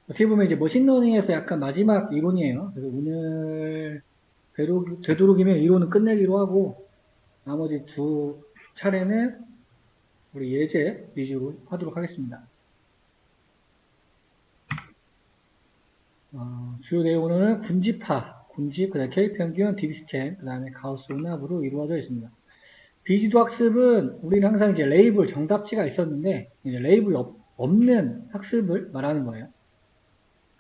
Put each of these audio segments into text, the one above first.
어떻게 보면 이제 머신러닝에서 약간 마지막 이론이에요. 그래서 오늘 되도록이면 이론은 끝내기로 하고 나머지 두 차례는 우리 예제 위주로 하도록 하겠습니다. 주요 내용은 군집화, 군집, 그 다음에 K평균, DB스캔, 그 다음에 가우스 혼합으로 이루어져 있습니다. 비지도 학습은 우리는 항상 이제 레이블, 정답지가 있었는데 이제 레이블이 없는 학습을 말하는 거예요.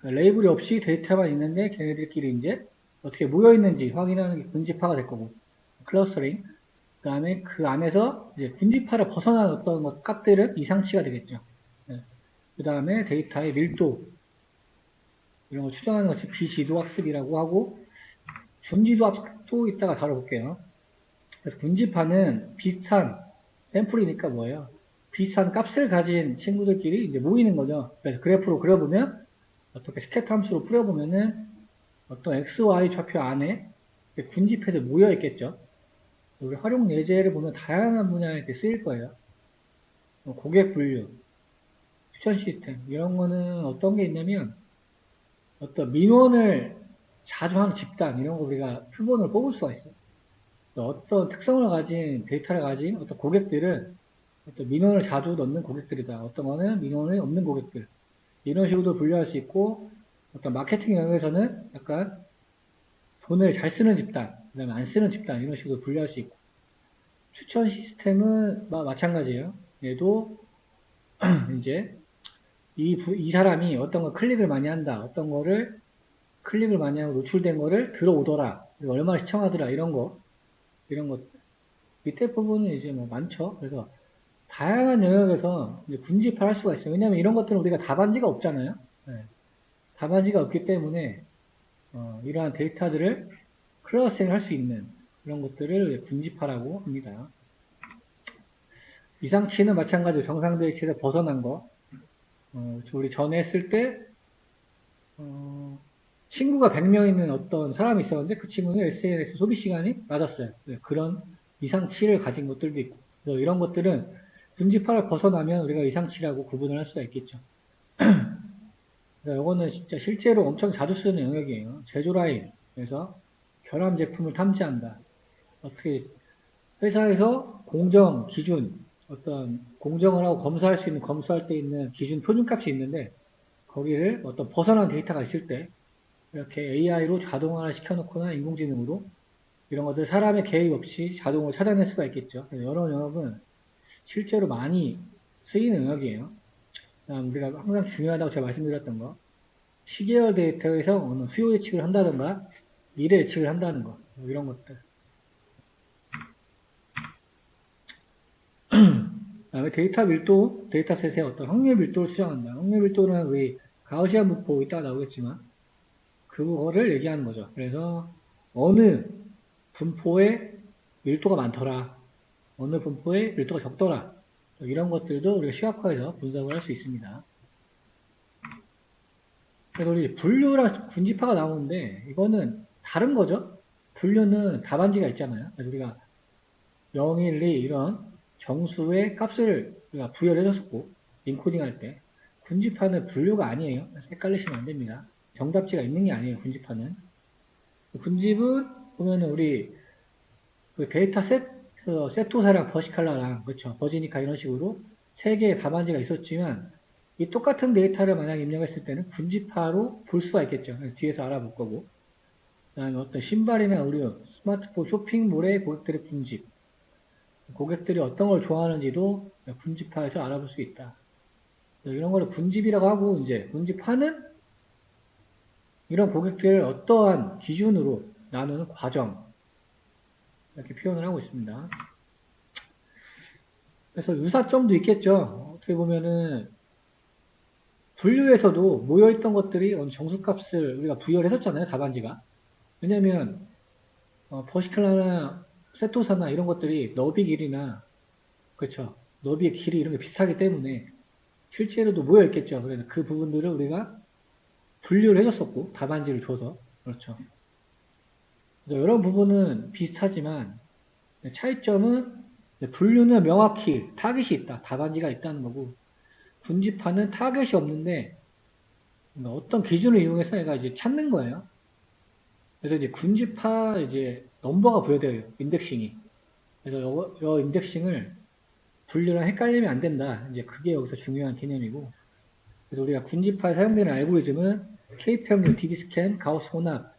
레이블이 없이 데이터만 있는데 걔네들끼리 이제 어떻게 모여 있는지 확인하는 게 군집화가 될 거고, 클러스터링. 그 다음에 그 안에서 이제 군집화를 벗어난 어떤 값들은 이상치가 되겠죠. 네. 그 다음에 데이터의 밀도, 이런 거 추정하는 것이 비지도 학습이라고 하고, 준지도 학습도 이따가 다뤄볼게요. 그래서 군집화는 비슷한 샘플이니까 뭐예요? 비슷한 값을 가진 친구들끼리 이제 모이는 거죠. 그래서 그래프로 그려보면 어떻게 스케트 함수로 풀어보면은 어떤 XY 좌표 안에 군집해서 모여 있겠죠. 우리 활용 예제를 보면 다양한 분야에 이렇게 쓰일 거예요. 고객 분류, 추천 시스템 이런 거는 어떤 게 있냐면 어떤 민원을 자주 하는 집단 이런 거 우리가 표본을 뽑을 수가 있어요. 어떤 특성을 가진 데이터를 가진 어떤 고객들은 어떤 민원을 자주 넣는 고객들이다. 어떤 거는 민원이 없는 고객들. 이런 식으로 분류할 수 있고 어떤 마케팅 영역에서는 약간 돈을 잘 쓰는 집단, 그 다음에 안 쓰는 집단 이런 식으로 분류할 수 있고 추천 시스템은 마찬가지예요. 얘도 이제 이 사람이 어떤 거 클릭을 많이 한다. 어떤 거를 클릭을 많이 하고 노출된 거를 들어오더라. 얼마나 시청하더라. 이런 것. 밑에 부분은 이제 뭐 많죠. 그래서 다양한 영역에서 이제 군집할 수가 있어요. 왜냐하면 이런 것들은 우리가 답안지가 없잖아요. 네. 답안지가 없기 때문에 이러한 데이터들을 클러스팅 할 수 있는 그런 것들을 군집화라고 합니다. 이상치는 마찬가지로 정상대입치에서 벗어난 거. 우리 전에 했을 때 친구가 100명 있는 어떤 사람이 있었는데 그 친구는 SNS 소비 시간이 낮았어요. 네, 그런 이상치를 가진 것들도 있고 이런 것들은 군집화를 벗어나면 우리가 이상치라고 구분을 할 수가 있겠죠. 이거는 진짜 실제로 엄청 자주 쓰는 영역이에요. 제조 라인. 그래서 결함 제품을 탐지한다. 어떻게 회사에서 공정 기준 어떤 공정을 하고 검사할 수 있는 검수할 때 있는 기준 표준값이 있는데 거기를 어떤 벗어난 데이터가 있을 때 이렇게 AI로 자동화를 시켜놓거나 인공지능으로 이런 것들 사람의 개입 없이 자동으로 찾아낼 수가 있겠죠. 여러 영역은 실제로 많이 쓰이는 영역이에요. 우리가 항상 중요하다고 제가 말씀드렸던 거 시계열 데이터에서 어느 수요 예측을 한다든가 미래 예측을 한다는 거 이런 것들. 그다음에 데이터 밀도, 데이터셋의 어떤 확률 밀도를 추정한다. 확률 밀도는 우리 가우시안 분포 이따가 나오겠지만 그거를 얘기하는 거죠. 그래서 어느 분포에 밀도가 많더라. 어느 분포에 밀도가 적더라. 이런 것들도 우리가 시각화해서 분석을 할 수 있습니다. 그래서 우리 분류랑 군집화가 나오는데 이거는 다른 거죠. 분류는 답안지가 있잖아요. 그래서 우리가 0, 1, 2 이런 정수의 값을 우리가 부여를 해줬고 인코딩 할 때 군집화는 분류가 아니에요. 헷갈리시면 안 됩니다. 정답지가 있는 게 아니에요. 군집화는. 군집은 보면은 우리 그 데이터 세토사랑 버시칼라랑 그렇죠. 버지니카 이런 식으로 세 개의 답안지가 있었지만 이 똑같은 데이터를 만약 입력했을 때는 군집화로 볼 수가 있겠죠. 뒤에서 알아볼 거고. 그다음에 어떤 신발이나 의류, 스마트폰, 쇼핑몰의 고객들의 군집. 고객들이 어떤 걸 좋아하는지도 군집화해서 알아볼 수 있다. 이런 거를 군집이라고 하고 이제 군집화는 이런 고객들을 어떠한 기준으로 나누는 과정 이렇게 표현을 하고 있습니다. 그래서 유사점도 있겠죠. 어떻게 보면은 분류에서도 모여있던 것들이 어느 정수값을 우리가 부여를 했었잖아요. 답안지가. 왜냐면 버시칼라나 세토사나 이런 것들이 너비 길이나 그렇죠. 너비의 길이 이런 게 비슷하기 때문에 실제로도 모여있겠죠. 그래서 그 부분들을 우리가 분류를 해줬었고 답안지를 줘서 그렇죠. 그래서 이런 부분은 비슷하지만 차이점은 분류는 명확히 타깃이 있다. 답안지가 있다는 거고 군집화는 타겟이 없는데 어떤 기준을 이용해서 얘가 이제 찾는 거예요. 그래서 이제 군집화 이제 넘버가 부여돼요. 인덱싱이. 그래서 요 인덱싱을 분류랑 헷갈리면 안 된다. 이제 그게 여기서 중요한 개념이고. 그래서 우리가 군집화에 사용되는 알고리즘은 K평균, DB스캔, 가우스 혼합.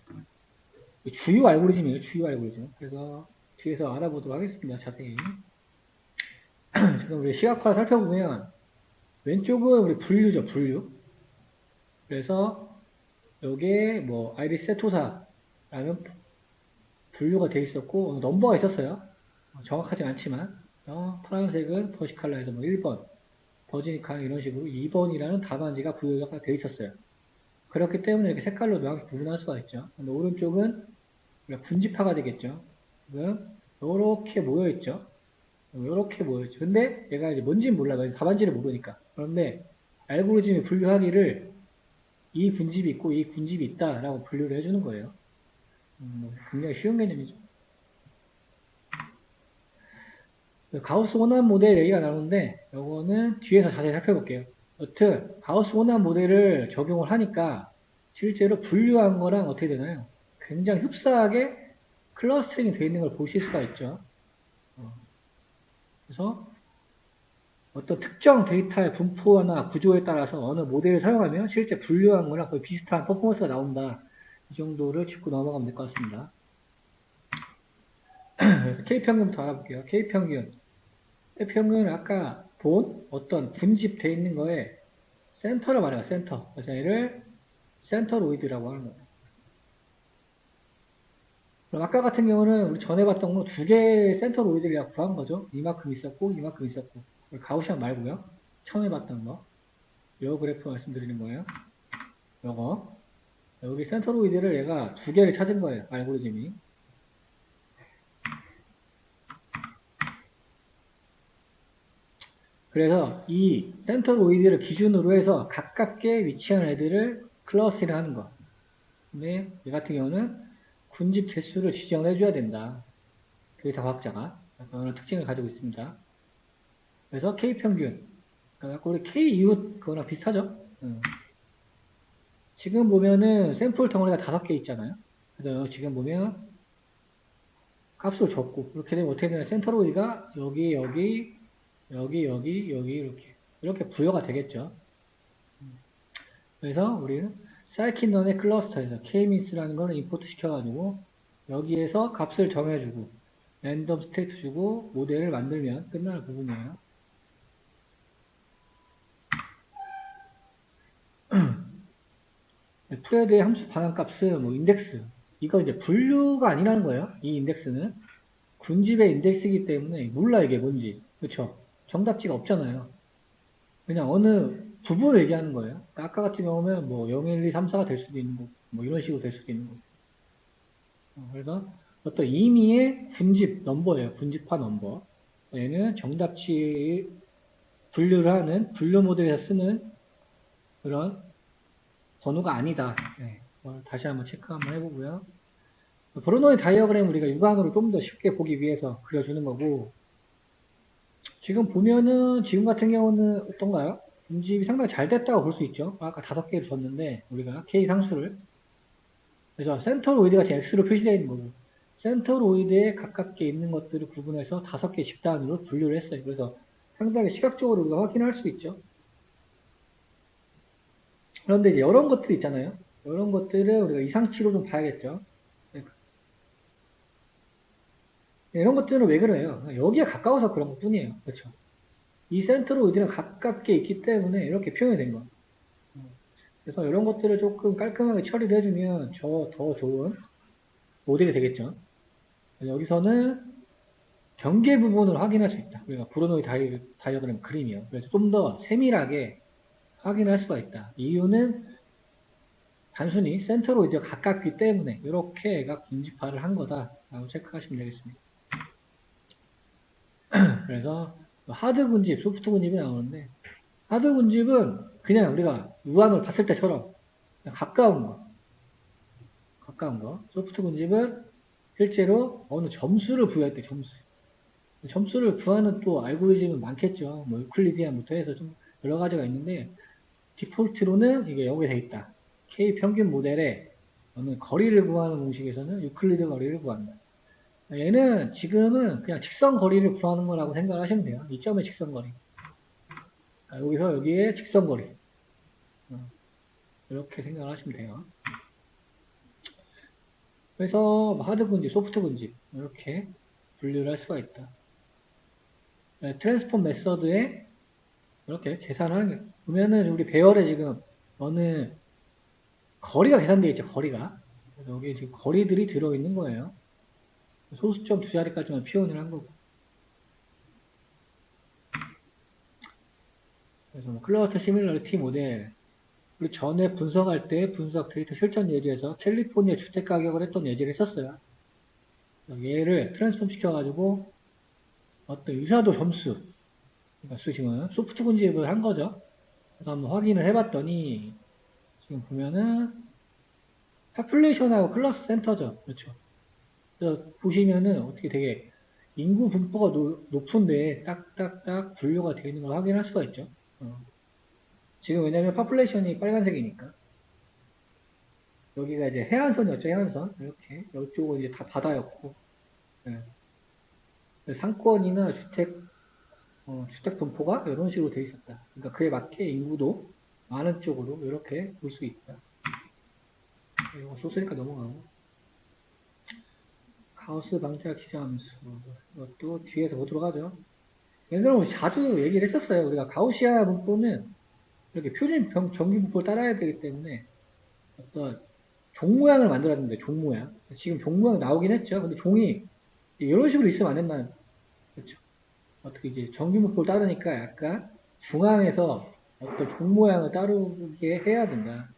주요 알고리즘이에요. 주요 알고리즘. 그래서 뒤에서 알아보도록 하겠습니다. 자세히. 지금 우리 시각화를 살펴보면 왼쪽은 우리 분류죠. 분류. 그래서 여기에 뭐 아이리스 세토사라는 분류가 되어 있었고 넘버가 있었어요. 정확하지 않지만 파란색은 버시칼라에서 뭐 1번, 버지니카 이런 식으로 2번이라는 답안지가 부여가 되어 있었어요. 그렇기 때문에 이렇게 색깔로 명확히 구분할 수가 있죠. 근데 오른쪽은 분지파가 되겠죠. 지금 이렇게 모여 있죠. 이렇게 모여 있죠. 근데 얘가 이제 뭔지는 몰라요. 답안지를 모르니까. 그런데 알고리즘이 분류하기를 이 군집이 있고 이 군집이 있다라고 분류를 해주는 거예요. 굉장히 쉬운 개념이죠. 가우스 원합 모델 얘기가 나오는데 이거는 뒤에서 자세히 살펴볼게요. 여튼 가우스 원합 모델을 적용을 하니까 실제로 분류한 거랑 어떻게 되나요? 굉장히 흡사하게 클러스터링이 되어 있는 걸 보실 수가 있죠. 그래서 어떤 특정 데이터의 분포나 구조에 따라서 어느 모델을 사용하면 실제 분류한 거랑 거의 비슷한 퍼포먼스가 나온다. 이 정도를 짚고 넘어가면 될 것 같습니다. K평균부터 알아볼게요. K평균. K평균은 아까 본 어떤 군집되어 있는 거에 센터를 말해요. 센터. 그래서 얘를 센터로이드라고 하는 거예요. 그럼 아까 같은 경우는 우리 전에 봤던 거 두 개의 센터로이드를 그냥 구한 거죠. 이만큼 있었고 이만큼 있었고. 가우시안 말고요. 처음에 봤던 거. 요 그래프 말씀드리는 거예요. 요거. 여기 센터로이드를 얘가 두 개를 찾은 거예요. 알고리즘이. 그래서 이 센터로이드를 기준으로 해서 가깝게 위치한 애들을 클러스터링 하는 거. 근데 얘 같은 경우는 군집 개수를 지정을 해줘야 된다. 데이터 과학자가 그런 특징을 가지고 있습니다. 그래서 K평균. 그러니까 우리 K 이웃 그거랑 비슷하죠? 지금 보면은 샘플 덩어리가 5개 있잖아요. 그래서 지금 보면 값을 줬고 이렇게 되면 어떻게 되냐 센터로이드가 여기 이렇게 부여가 되겠죠. 그래서 우리는 사이킨런의 클러스터에서 K-min스라는 거를 임포트 시켜가지고 여기에서 값을 정해주고 랜덤 스테이트 주고 모델을 만들면 끝나는 부분이에요. 프레드의 함수 반환값은 뭐 인덱스 이거 이제 분류가 아니라는 거예요. 이 인덱스는 군집의 인덱스이기 때문에 몰라 이게 뭔지 그렇죠? 정답지가 없잖아요. 그냥 어느 부분을 얘기하는 거예요. 아까 같은 경우면 뭐 0, 1, 2, 3, 4가 될 수도 있는 거고 뭐 이런 식으로 될 수도 있는 거고 그래서 어떤 임의의 군집 넘버예요. 군집화 넘버. 얘는 정답치 분류를 하는 분류 모델에서 쓰는 그런 번호가 아니다. 네. 다시 한번 체크 한번 해보고요. 브로노의 다이어그램 우리가 육안으로 좀 더 쉽게 보기 위해서 그려주는 거고 지금 보면은 지금 같은 경우는 어떤가요? 군집이 상당히 잘 됐다고 볼 수 있죠. 아까 5개를 줬는데 우리가 K 상수를 그래서 센터로이드가 지금 X로 표시되어 있는 거고 센터로이드에 가깝게 있는 것들을 구분해서 5개 집단으로 분류를 했어요. 그래서 상당히 시각적으로 우리가 확인할 수 있죠. 그런데 이제 이런 것들이 있잖아요. 이런 것들을 우리가 이상치로 좀 봐야겠죠. 이런 것들은 왜 그래요? 여기에 가까워서 그런 것 뿐이에요. 그렇죠. 이 센터로이드랑 가깝게 있기 때문에 이렇게 표현이 된 거예요. 그래서 이런 것들을 조금 깔끔하게 처리를 해주면 더 좋은 모델이 되겠죠. 여기서는 경계 부분을 확인할 수 있다. 우리가 브로노이 다이어그램 그림이요. 그래서 좀 더 세밀하게 확인할 수가 있다. 이유는 단순히 센터로이드가 가깝기 때문에 이렇게 얘가 군집화를 한 거다라고 체크하시면 되겠습니다. 그래서 하드 군집, 소프트 군집이 나오는데 하드 군집은 그냥 우리가 유한을 봤을 때처럼 가까운 거. 소프트 군집은 실제로 어느 점수를 부여할 때 점수를 구하는 또 알고리즘은 많겠죠. 뭐 유클리디안부터 해서 좀 여러 가지가 있는데 디폴트로는 이게 여기 돼 있다. K 평균 모델에 어느 거리를 구하는 공식에서는 유클리드 거리를 구한다. 얘는 지금은 그냥 직선 거리를 구하는 거라고 생각하시면 돼요. 이 점의 직선 거리. 여기서 여기에 직선 거리. 이렇게 생각하시면 돼요. 그래서 하드 군집, 소프트 군집 이렇게 분류를 할 수가 있다. 트랜스폼 메서드에 이렇게 계산하는 게 보면은 우리 배열에 지금 어느 거리가 계산되어 있죠. 거리가 여기 지금 거리들이 들어있는 거예요. 소수점 두 자리까지만 표현을 한 거고. 그래서 뭐 클러스터 시뮬러리티 모델 우리 전에 분석할 때 분석 데이터 실전 예제에서 캘리포니아 주택 가격을 했던 예제를 썼어요. 얘를 트랜스폼 시켜가지고 어떤 유사도 점수 그러니까 지금 소프트 군집을 한 거죠. 그래서 한번 확인을 해봤더니 지금 보면은 파퓰레이션하고 클러스 센터죠. 그렇죠. 그래서 보시면은 어떻게 되게 인구 분포가 높은데 딱딱딱 분류가 되어 있는 걸 확인할 수가 있죠. 지금 왜냐면 파퓰레이션이 빨간색이니까 여기가 이제 해안선이었죠. 해안선 이렇게 이쪽은 이제 다 바다였고 상권이나 주택 분포가 이런 식으로 되어 있었다. 그러니까 그에 맞게 인구도 많은 쪽으로 이렇게 볼 수 있다. 이거 소스니까 넘어가고 가우스 방정식 기저함수 이것도 뒤에서 보도록 하죠. 옛날에 자주 얘기를 했었어요. 우리가 가우시아 분포는 이렇게 표준 정규 분포를 따라야 되기 때문에 어떤 종 모양을 만들었는데 종 모양 지금 종 모양 나오긴 했죠. 근데 종이 이런 식으로 있으면 안 된다는 그렇죠. 어떻게 이제 정규 분포를 따르니까 약간 중앙에서 어떤 종 모양을 따르게 해야 된다.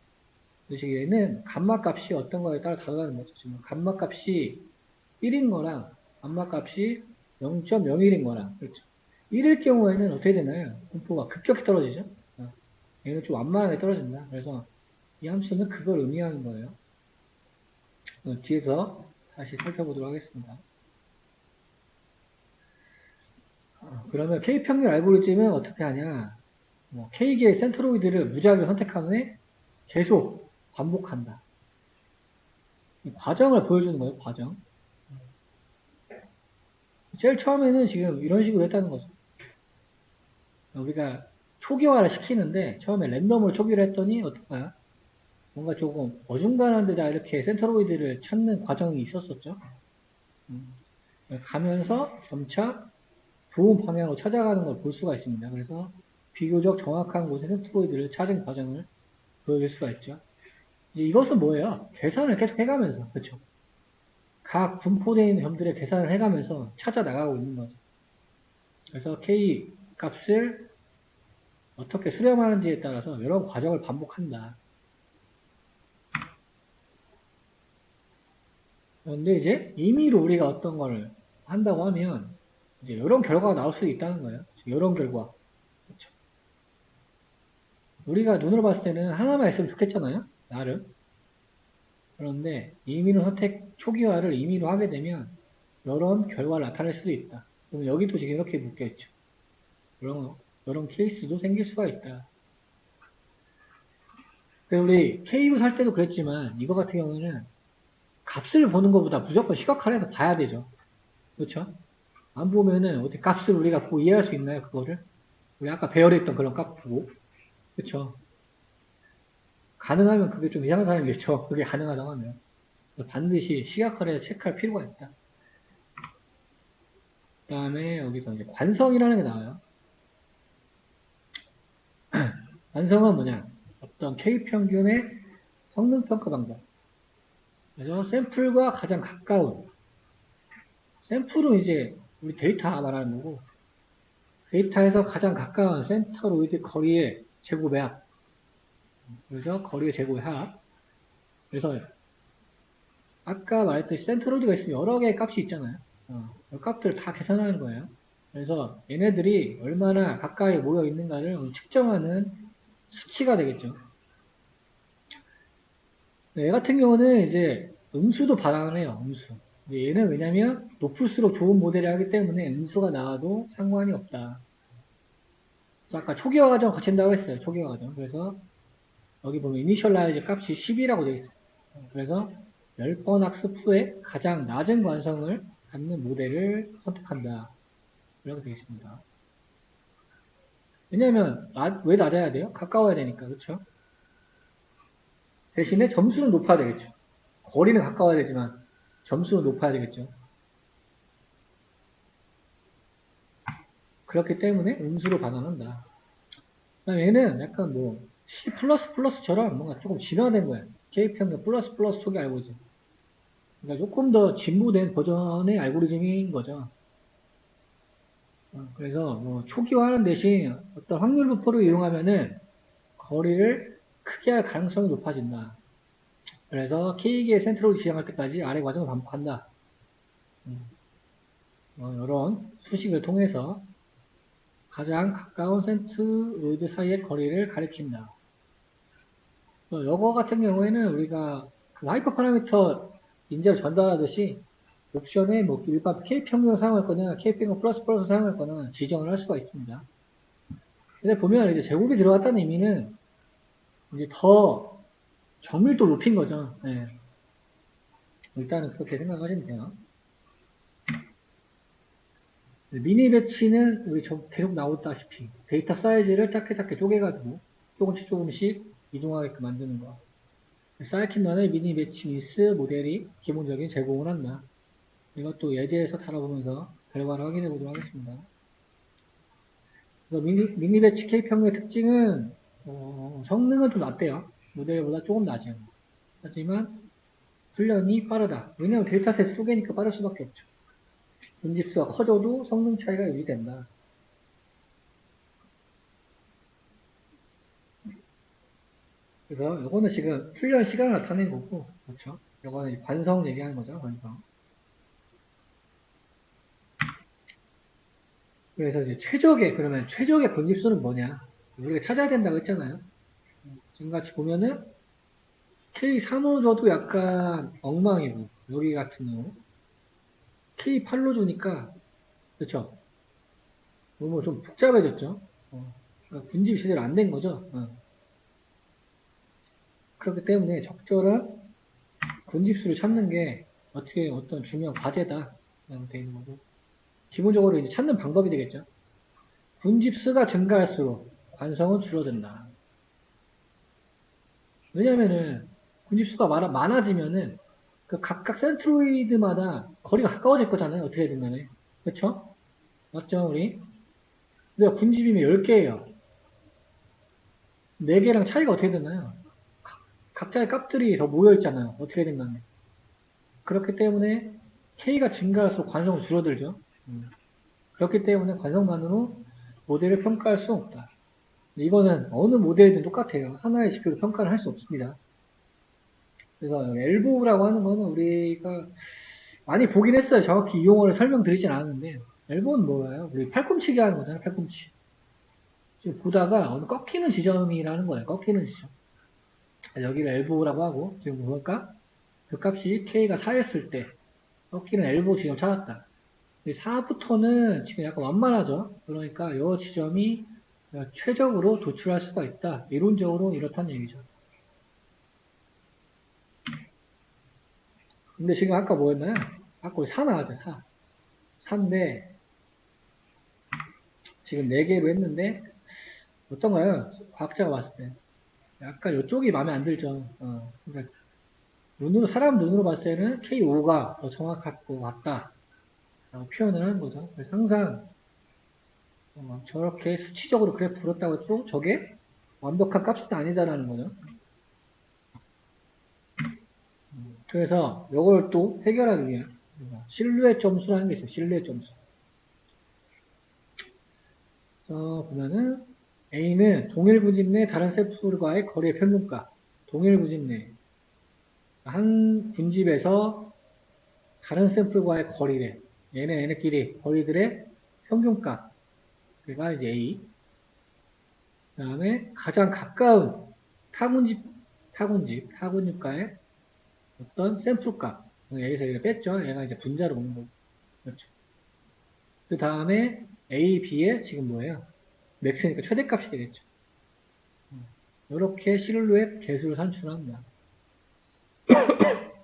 그래서 얘는 감마 값이 어떤 거에 따라 다르다는 거죠. 지금 감마 값이 1인 거랑 감마 값이 0.01인 거랑 그렇죠. 1일 경우에는 어떻게 되나요? 분포가 급격히 떨어지죠. 얘는 좀 완만하게 떨어진다. 그래서 이 함수는 그걸 의미하는 거예요. 뒤에서 다시 살펴보도록 하겠습니다. 그러면 K평균 알고리즘은 어떻게 하냐? K개의 센트로이드를 무작위로 선택한 후에 계속 반복한다. 이 과정을 보여주는 거예요, 과정. 제일 처음에는 지금 이런 식으로 했다는 거죠. 우리가 초기화를 시키는데 처음에 랜덤으로 초기화를 했더니 어떨까요? 뭔가 조금 어중간한 데다 이렇게 센트로이드를 찾는 과정이 있었었죠. 가면서 점차 좋은 방향으로 찾아가는 걸 볼 수가 있습니다. 그래서 비교적 정확한 곳에 센트로이드를 찾은 과정을 보여줄 수가 있죠. 이것은 뭐예요? 계산을 계속 해가면서, 그렇죠? 각 분포되어 있는 점들의 계산을 해가면서 찾아 나가고 있는 거죠. 그래서 K 값을 어떻게 수렴하는지에 따라서 여러 과정을 반복한다. 그런데 이제 임의로 우리가 어떤 걸 한다고 하면 이제 이런 결과가 나올 수 있다는 거예요. 이런 결과. 그렇죠. 우리가 눈으로 봤을 때는 하나만 있으면 좋겠잖아요. 나름. 그런데 임의로 선택 초기화를 임의로 하게 되면 이런 결과를 나타낼 수도 있다. 그럼 여기도 지금 이렇게 묶여있죠. 이런 케이스도 생길 수가 있다. 그래서 우리 K로 살 때도 그랬지만 이거 같은 경우는 값을 보는 것보다 무조건 시각화해서 봐야 되죠. 그렇죠? 안 보면은 어떻게 값을 우리가 보고 이해할 수 있나요? 그거를? 우리 아까 배열했던 그런 값 보고. 그렇죠? 가능하면 그게 좀 이상한 사람이겠죠. 그게 가능하다고 하면. 반드시 시각화를 해서 체크할 필요가 있다. 그 다음에 여기서 이제 관성이라는 게 나와요. 관성은 뭐냐? 어떤 K평균의 성능평가 방법. 그래서 샘플과 가장 가까운 샘플은 이제 우리 데이터 말하는 거고 데이터에서 가장 가까운 센터로이드 거리의 제곱의 합. 그래서 거리의 제곱의 합. 그래서 아까 말했듯이 센트로이드가 있으면 여러 개의 값이 있잖아요. 그 값들을 다 계산하는 거예요. 그래서 얘네들이 얼마나 가까이 모여 있는가를 측정하는 수치가 되겠죠. 얘 같은 경우는 이제 음수도 반항해요. 음수. 얘는 왜냐면 높을수록 좋은 모델이 하기 때문에 음수가 나와도 상관이 없다. 그래서 아까 초기화 과정 거친다고 했어요. 초기화 과정. 그래서 여기 보면 이니셜라이즈 값이 10이라고 되어 있어요. 그래서 10번 학습 후에 가장 낮은 관성을 갖는 모델을 선택한다. 이렇게 되어 있습니다. 왜냐면 왜 낮아야 돼요? 가까워야 되니까. 그렇죠? 대신에 점수는 높아야 되겠죠. 거리는 가까워야 되지만 점수는 높아야 되겠죠. 그렇기 때문에 음수로 반환한다. 얘는 약간 뭐 C++처럼 뭔가 조금 진화된 거예요. K평균 플러스 속의 알고리즘. 그러니까 조금 더 진보된 버전의 알고리즘인 거죠. 그래서 뭐 초기화하는 대신 어떤 확률 분포를 이용하면은 거리를 크게 할 가능성이 높아진다. 그래서 K기의 센트로를 지향할 때까지 아래 과정을 반복한다. 이런 수식을 통해서 가장 가까운 센트로이드 사이의 거리를 가리킨다. 이거 같은 경우에는 우리가 그 하이퍼 파라미터 인재를 전달하듯이 옵션에 뭐 일반 K평균을 사용할 거나 K평균 플러스 사용할 거나 지정을 할 수가 있습니다. 근데 보면 이제 제곱이 들어갔다는 의미는 이제 더 정밀도 높인 거죠. 네. 일단은 그렇게 생각하시면 돼요. 미니 배치는 우리 계속 나왔다시피 데이터 사이즈를 작게 쪼개가지고 조금씩 이동하게끔 만드는 거. 사이킨런의 미니 배치 미스 모델이 기본적인 제공을 한다. 이것도 예제에서 다뤄보면서 결과를 확인해 보도록 하겠습니다. 미니 배치 K평균의 특징은 성능은 좀 낮대요. 모델보다 조금 낮아요. 하지만 훈련이 빠르다. 왜냐하면 데이터셋 쪼개니까 빠를 수밖에 없죠. 분집수가 커져도 성능 차이가 유지된다. 그래서 이거는 지금 훈련 시간을 나타낸 거고, 그렇죠? 이거는 관성 얘기하는 거죠, 관성. 그래서 이제 그러면 최적의 분집수는 뭐냐? 우리가 찾아야 된다고 했잖아요. 지금같이 보면은 K3로 줘도 약간 엉망이고, 여기 같은 경우 K8로 주니까, 그렇죠? 너무 좀 복잡해졌죠? 그러니까 분집이 제대로 안 된 거죠? 그렇기 때문에 적절한 군집수를 찾는 게 어떤 중요한 과제다. 라고 되어 있는 거고. 기본적으로 이제 찾는 방법이 되겠죠. 군집수가 증가할수록 관성은 줄어든다. 왜냐면은 군집수가 많아지면은 그 각각 센트로이드마다 거리가 가까워질 거잖아요. 어떻게든 간에. 그쵸? 맞죠, 우리? 근데 군집이면 10개예요. 4개랑 차이가 어떻게 되나요? 각자의 값들이 더 모여있잖아요. 어떻게든 간에. 그렇기 때문에 K가 증가할수록 관성은 줄어들죠. 그렇기 때문에 관성만으로 모델을 평가할 수는 없다. 이거는 어느 모델이든 똑같아요. 하나의 지표로 평가를 할 수 없습니다. 그래서 엘보라고 하는 거는 우리가 많이 보긴 했어요. 정확히 이용어를 설명드리진 않았는데 엘보는 뭐예요? 우리 팔꿈치기 하는 거잖아요. 팔꿈치. 지금 보다가 어느 꺾이는 지점이라는 거예요. 꺾이는 지점. 여기를 엘보라고 하고 지금 보니까 그 값이 K가 4였을 때 꺾이는 엘보 지점 찾았다. 4부터는 지금 약간 완만하죠. 그러니까 이 지점이 최적으로 도출할 수가 있다. 이론적으로 이렇다는 얘기죠. 근데 지금 아까 뭐였나요? 아까 4 나왔죠, 4. 4인데, 지금 4개로 했는데, 어떤가요? 과학자가 봤을 때. 약간 이쪽이 마음에 안 들죠. 그러니까 사람 눈으로 봤을 때는 K5가 더 정확할 것 같다. 라고 표현을 하는 거죠. 그래서 항상 저렇게 수치적으로 그래프 그렸다고 해도 저게 완벽한 값은 아니다라는 거죠. 그래서 이걸 또 해결하기 위한 실루엣 점수라는 게 있어요. 실루엣 점수. 그래서 보면은 A는 동일 군집 내 다른 샘플과의 거리의 평균값. 동일 군집 내. 한 군집에서 다른 샘플과의 거리래. 얘네 얘네끼리 거리들의 평균값. 그가 이제 A. 그 다음에 가장 가까운 타군집과의 어떤 샘플값. 여기서 이거 뺐죠. 얘가 이제 분자로 먹는 거고. 그렇죠. 그 다음에 A, B의 지금 뭐예요? 맥스니까 최대값이 되겠죠. 이렇게 실루엣 개수를 산출합니다.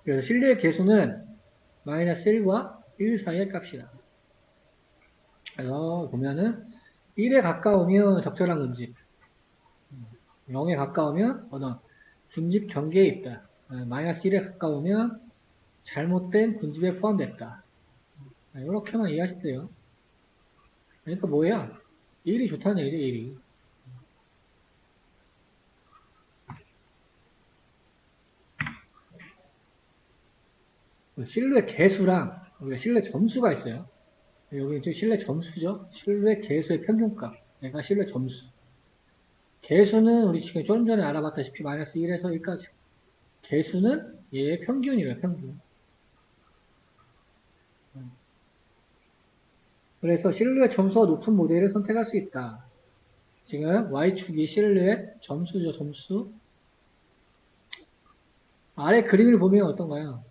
그래서 실루엣 개수는 마이너스 1과 1 사이의 값이다. 그래서 보면은 1에 가까우면 적절한 군집, 0에 가까우면 어떤 군집 경계에 있다. 마이너스 1에 가까우면 잘못된 군집에 포함됐다. 이렇게만 이해하시면 돼요. 그러니까 뭐야? 1이 좋다는 얘기죠, 1이. 실루엣 개수랑 우리가 실루엣 점수가 있어요. 여기 이제 실루엣 점수죠. 실루엣 개수의 평균값. 얘가 실루엣 점수. 개수는 우리 지금 좀 전에 알아봤다시피 마이너스 1에서 1까지. 개수는 얘의 평균이래요, 평균. 그래서 실루엣 점수가 높은 모델을 선택할 수 있다. 지금 Y축이 실루엣 점수죠, 점수. 아래 그림을 보면 어떤가요?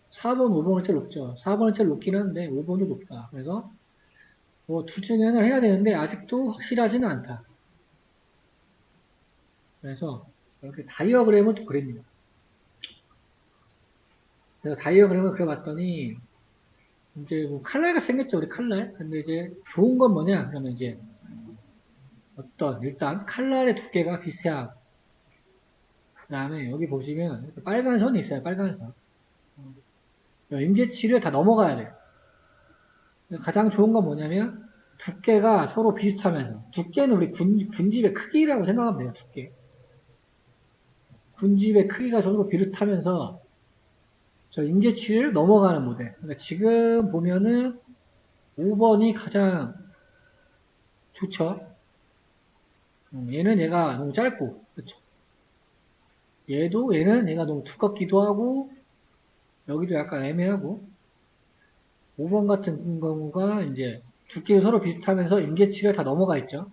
4번, 5번은 제일 높죠. 4번은 제일 높긴 한데 5번도 높다. 그래서 뭐 둘 중에 하나를 해야 되는데 아직도 확실하지는 않다. 그래서 이렇게 다이어그램을 또 그립니다. 그래서 다이어그램을 그려봤더니 이제 뭐 칼날가 생겼죠, 우리 칼날. 근데 이제 좋은 건 뭐냐? 그러면 이제 어떤 일단 칼날의 두께가 비슷하고 그 다음에 여기 보시면 빨간 선이 있어요, 빨간 선. 임계치를 다 넘어가야 돼요. 가장 좋은 건 뭐냐면 두께가 서로 비슷하면서 두께는 우리 군집의 크기라고 생각하면 돼요. 두께. 군집의 크기가 서로 비슷하면서 저 임계치를 넘어가는 모델. 그러니까 지금 보면은 5번이 가장 좋죠. 얘는 얘가 너무 짧고, 그렇죠. 얘는 얘가 너무 두껍기도 하고 여기도 약간 애매하고 5번 같은 경우가 이제 두께가 서로 비슷하면서 임계치가 다 넘어가 있죠.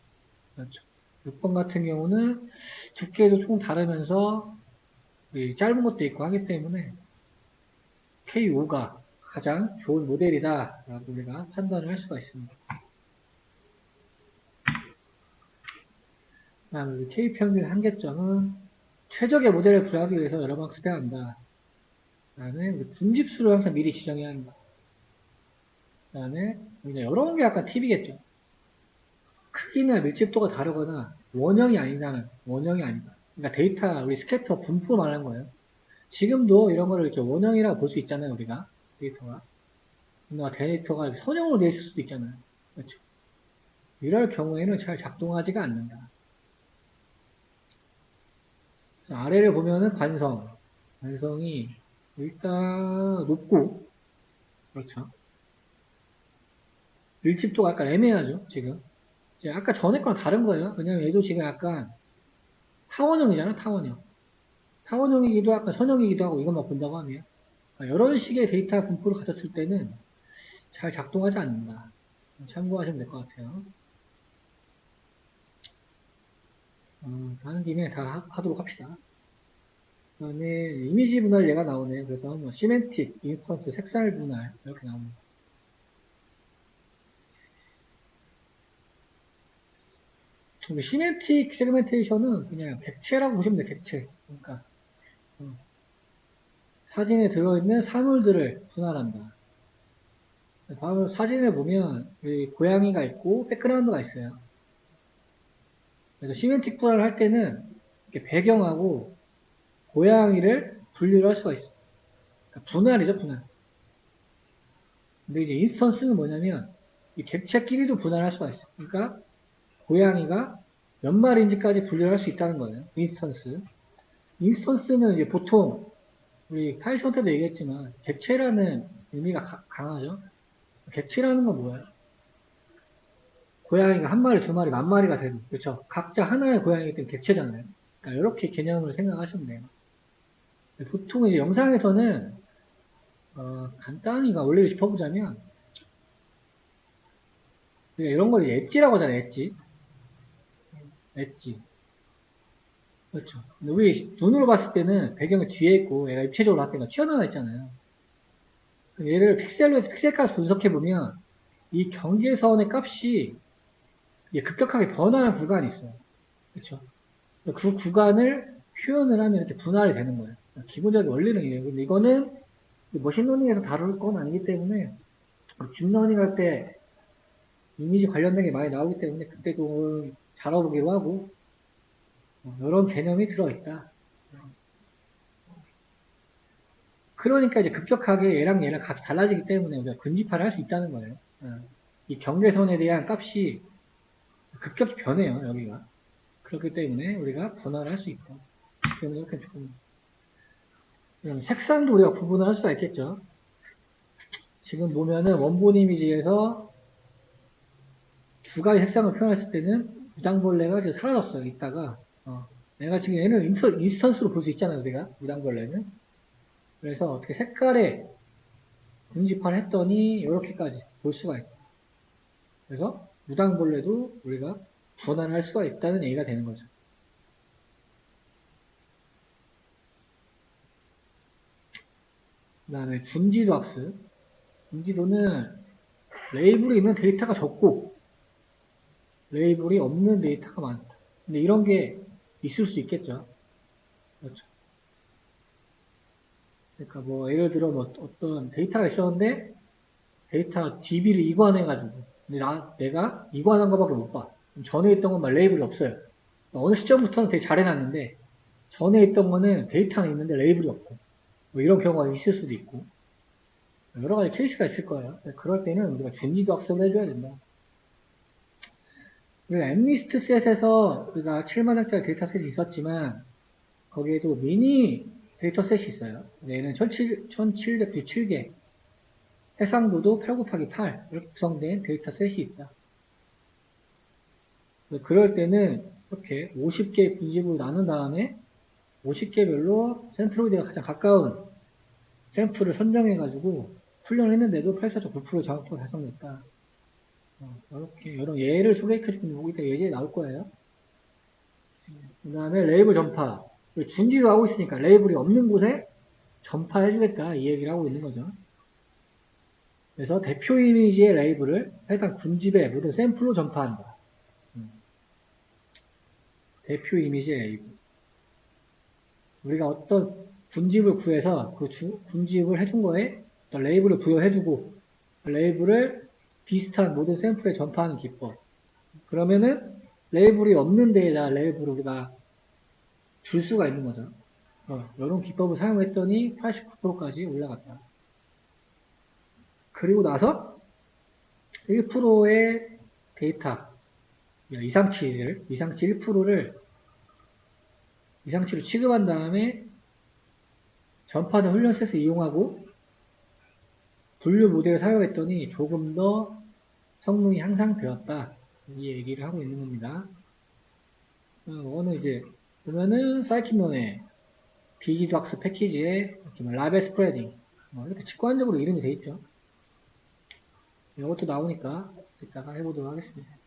그렇죠. 6번 같은 경우는 두께도 조금 다르면서 짧은 것도 있고 하기 때문에 K5가 가장 좋은 모델이다 라고 우리가 판단을 할 수가 있습니다. 다음 K평균 한계점은 최적의 모델을 구하기 위해서 여러 번 학습해야 한다. 그 다음에 군집수를 항상 미리 지정해야 한다. 그 다음에 이런 게 약간 팁이겠죠. 크기나 밀집도가 다르거나 원형이 아니다는 원형이 아니다. 그러니까 데이터 우리 스캐터 분포 말하는 거예요. 지금도 이런 거를 이렇게 원형이라고 볼 수 있잖아요, 우리가 데이터가. 근데 데이터가 선형으로 되어 있을 수도 있잖아요. 그렇죠. 이럴 경우에는 잘 작동하지가 않는다. 그래서 아래를 보면은 관성이 일단 높고, 그렇죠. 밀집도가 약간 애매하죠, 지금. 이제 아까 전에 거랑 다른 거예요. 왜냐면 얘도 지금 약간 타원형이잖아, 타원형. 타원형이기도 하고 선형이기도 하고 이것만 본다고 하면 이런 식의 데이터 분포를 가졌을 때는 잘 작동하지 않는다. 참고하시면 될 것 같아요. 하는 김에 다 하도록 합시다. 그 다음에 이미지 분할 얘가 나오네요. 그래서 뭐 시멘틱, 인스턴스, 색살 분할 이렇게 나옵니다. 시멘틱 세그멘테이션은 그냥 객체라고 보시면 돼요. 객체. 그러니까 사진에 들어있는 사물들을 분할한다. 바로 사진을 보면 고양이가 있고 백그라운드가 있어요. 그래서 시멘틱 분할을 할 때는 이렇게 배경하고 고양이를 분류를 할 수가 있어요. 그러니까 분할이죠, 분할. 근데 이제 인스턴스는 뭐냐면 이 객체끼리도 분할할 수가 있어요. 그러니까 고양이가 몇 마리인지까지 분류를 할 수 있다는 거예요. 인스턴스. 인스턴스는 이제 보통 우리 파이썬 때도 얘기했지만 객체라는 의미가 강하죠. 객체라는 건 뭐예요? 고양이가 한 마리, 두 마리, 만 마리가 되는, 그렇죠? 각자 하나의 고양이기 때문에 객체잖아요. 그러니까 이렇게 개념을 생각하시면 돼요. 보통 이제 영상에서는 간단히 원리를 짚어보자면 이런 걸 엣지라고 하잖아요. 엣지. 그렇죠. 근데 우리 눈으로 봤을 때는 배경이 뒤에 있고 얘가 입체적으로 봤을 때가 튀어나와 있잖아요. 얘를 픽셀로 해서 픽셀까지 분석해보면 이 경계선의 값이 급격하게 변하는 구간이 있어요. 그렇죠. 그 구간을 표현을 하면 이렇게 분할이 되는 거예요. 기본적인 원리는 이래요. 근데 이거는 머신러닝에서 다룰 건 아니기 때문에 딥러닝 할 때 이미지 관련된 게 많이 나오기 때문에 그때 좀 다뤄보기로 하고 이런 개념이 들어있다. 그러니까 이제 급격하게 얘랑 값이 달라지기 때문에 우리가 근집화를 할 수 있다는 거예요. 이 경계선에 대한 값이 급격히 변해요, 여기가. 그렇기 때문에 우리가 분할을 할 수 있고. 그러면 이렇게 조금. 색상도 우리가 구분을 할 수가 있겠죠. 지금 보면은 원본 이미지에서 두 가지 색상을 표현했을 때는 무당벌레가 지금 사라졌어요, 이따가. 내가 지금 얘는 인스턴스로 볼 수 있잖아요, 우리가. 무당벌레는. 그래서 어떻게 색깔에 군집화를 했더니 이렇게까지 볼 수가 있고. 그래서 무당벌레도 우리가 분할할 수가 있다는 얘기가 되는 거죠. 그 다음에 분지도 학습. 분지도는 레이블이 있는 데이터가 적고 레이블이 없는 데이터가 많다. 근데 이런 게 있을 수 있겠죠. 그렇죠. 그러니까 뭐 예를 들어 뭐 어떤 데이터가 있었는데 데이터 DB를 이관해가지고 근데 내가 이관한 것밖에 못 봐. 전에 있던 건 막 레이블이 없어요. 어느 시점부터는 되게 잘 해놨는데 전에 있던 거는 데이터는 있는데 레이블이 없고 뭐 이런 경우가 있을 수도 있고 여러 가지 케이스가 있을 거예요. 그럴 때는 우리가 준지도 학습을 해줘야 된다. 우리가 엠리스트 셋에서 우리가 7만 원짜리 데이터셋이 있었지만 거기에도 미니 데이터셋이 있어요. 얘는 1797개 해상도도 8 곱하기 8 이렇게 구성된 데이터셋이 있다. 그럴 때는 이렇게 50개 분집으로 나눈 다음에 50개별로 센트로이드가 가장 가까운 샘플을 선정해가지고 훈련을 했는데도 84.9% 정확도가 달성됐다. 이렇게 여러 예를 소개해주는 거기 때문에 예제에 나올 거예요. 그 다음에 레이블 전파. 준지도 하고 있으니까 레이블이 없는 곳에 전파해주겠다 이 얘기를 하고 있는 거죠. 그래서 대표 이미지의 레이블을 해당 군집의 모든 샘플로 전파한다. 대표 이미지의 레이블. 우리가 어떤 군집을 구해서 그 군집을 해준 거에 어떤 레이블을 부여해주고 레이블을 비슷한 모든 샘플에 전파하는 기법. 그러면은 레이블이 없는 데에다 레이블을 우리가 줄 수가 있는 거죠. 이런 기법을 사용했더니 89%까지 올라갔다. 그리고 나서 1%의 데이터, 이상치를 1%를 이상치로 취급한 다음에 전파된 훈련셋을 이용하고 분류 모델을 사용했더니 조금 더 성능이 향상되었다. 이 얘기를 하고 있는 겁니다. 이거는 이제 보면은 사이키논의 비지도학습 패키지에 라벨 스프레딩 이렇게 직관적으로 이름이 돼 있죠. 이것도 나오니까 이따가 해보도록 하겠습니다.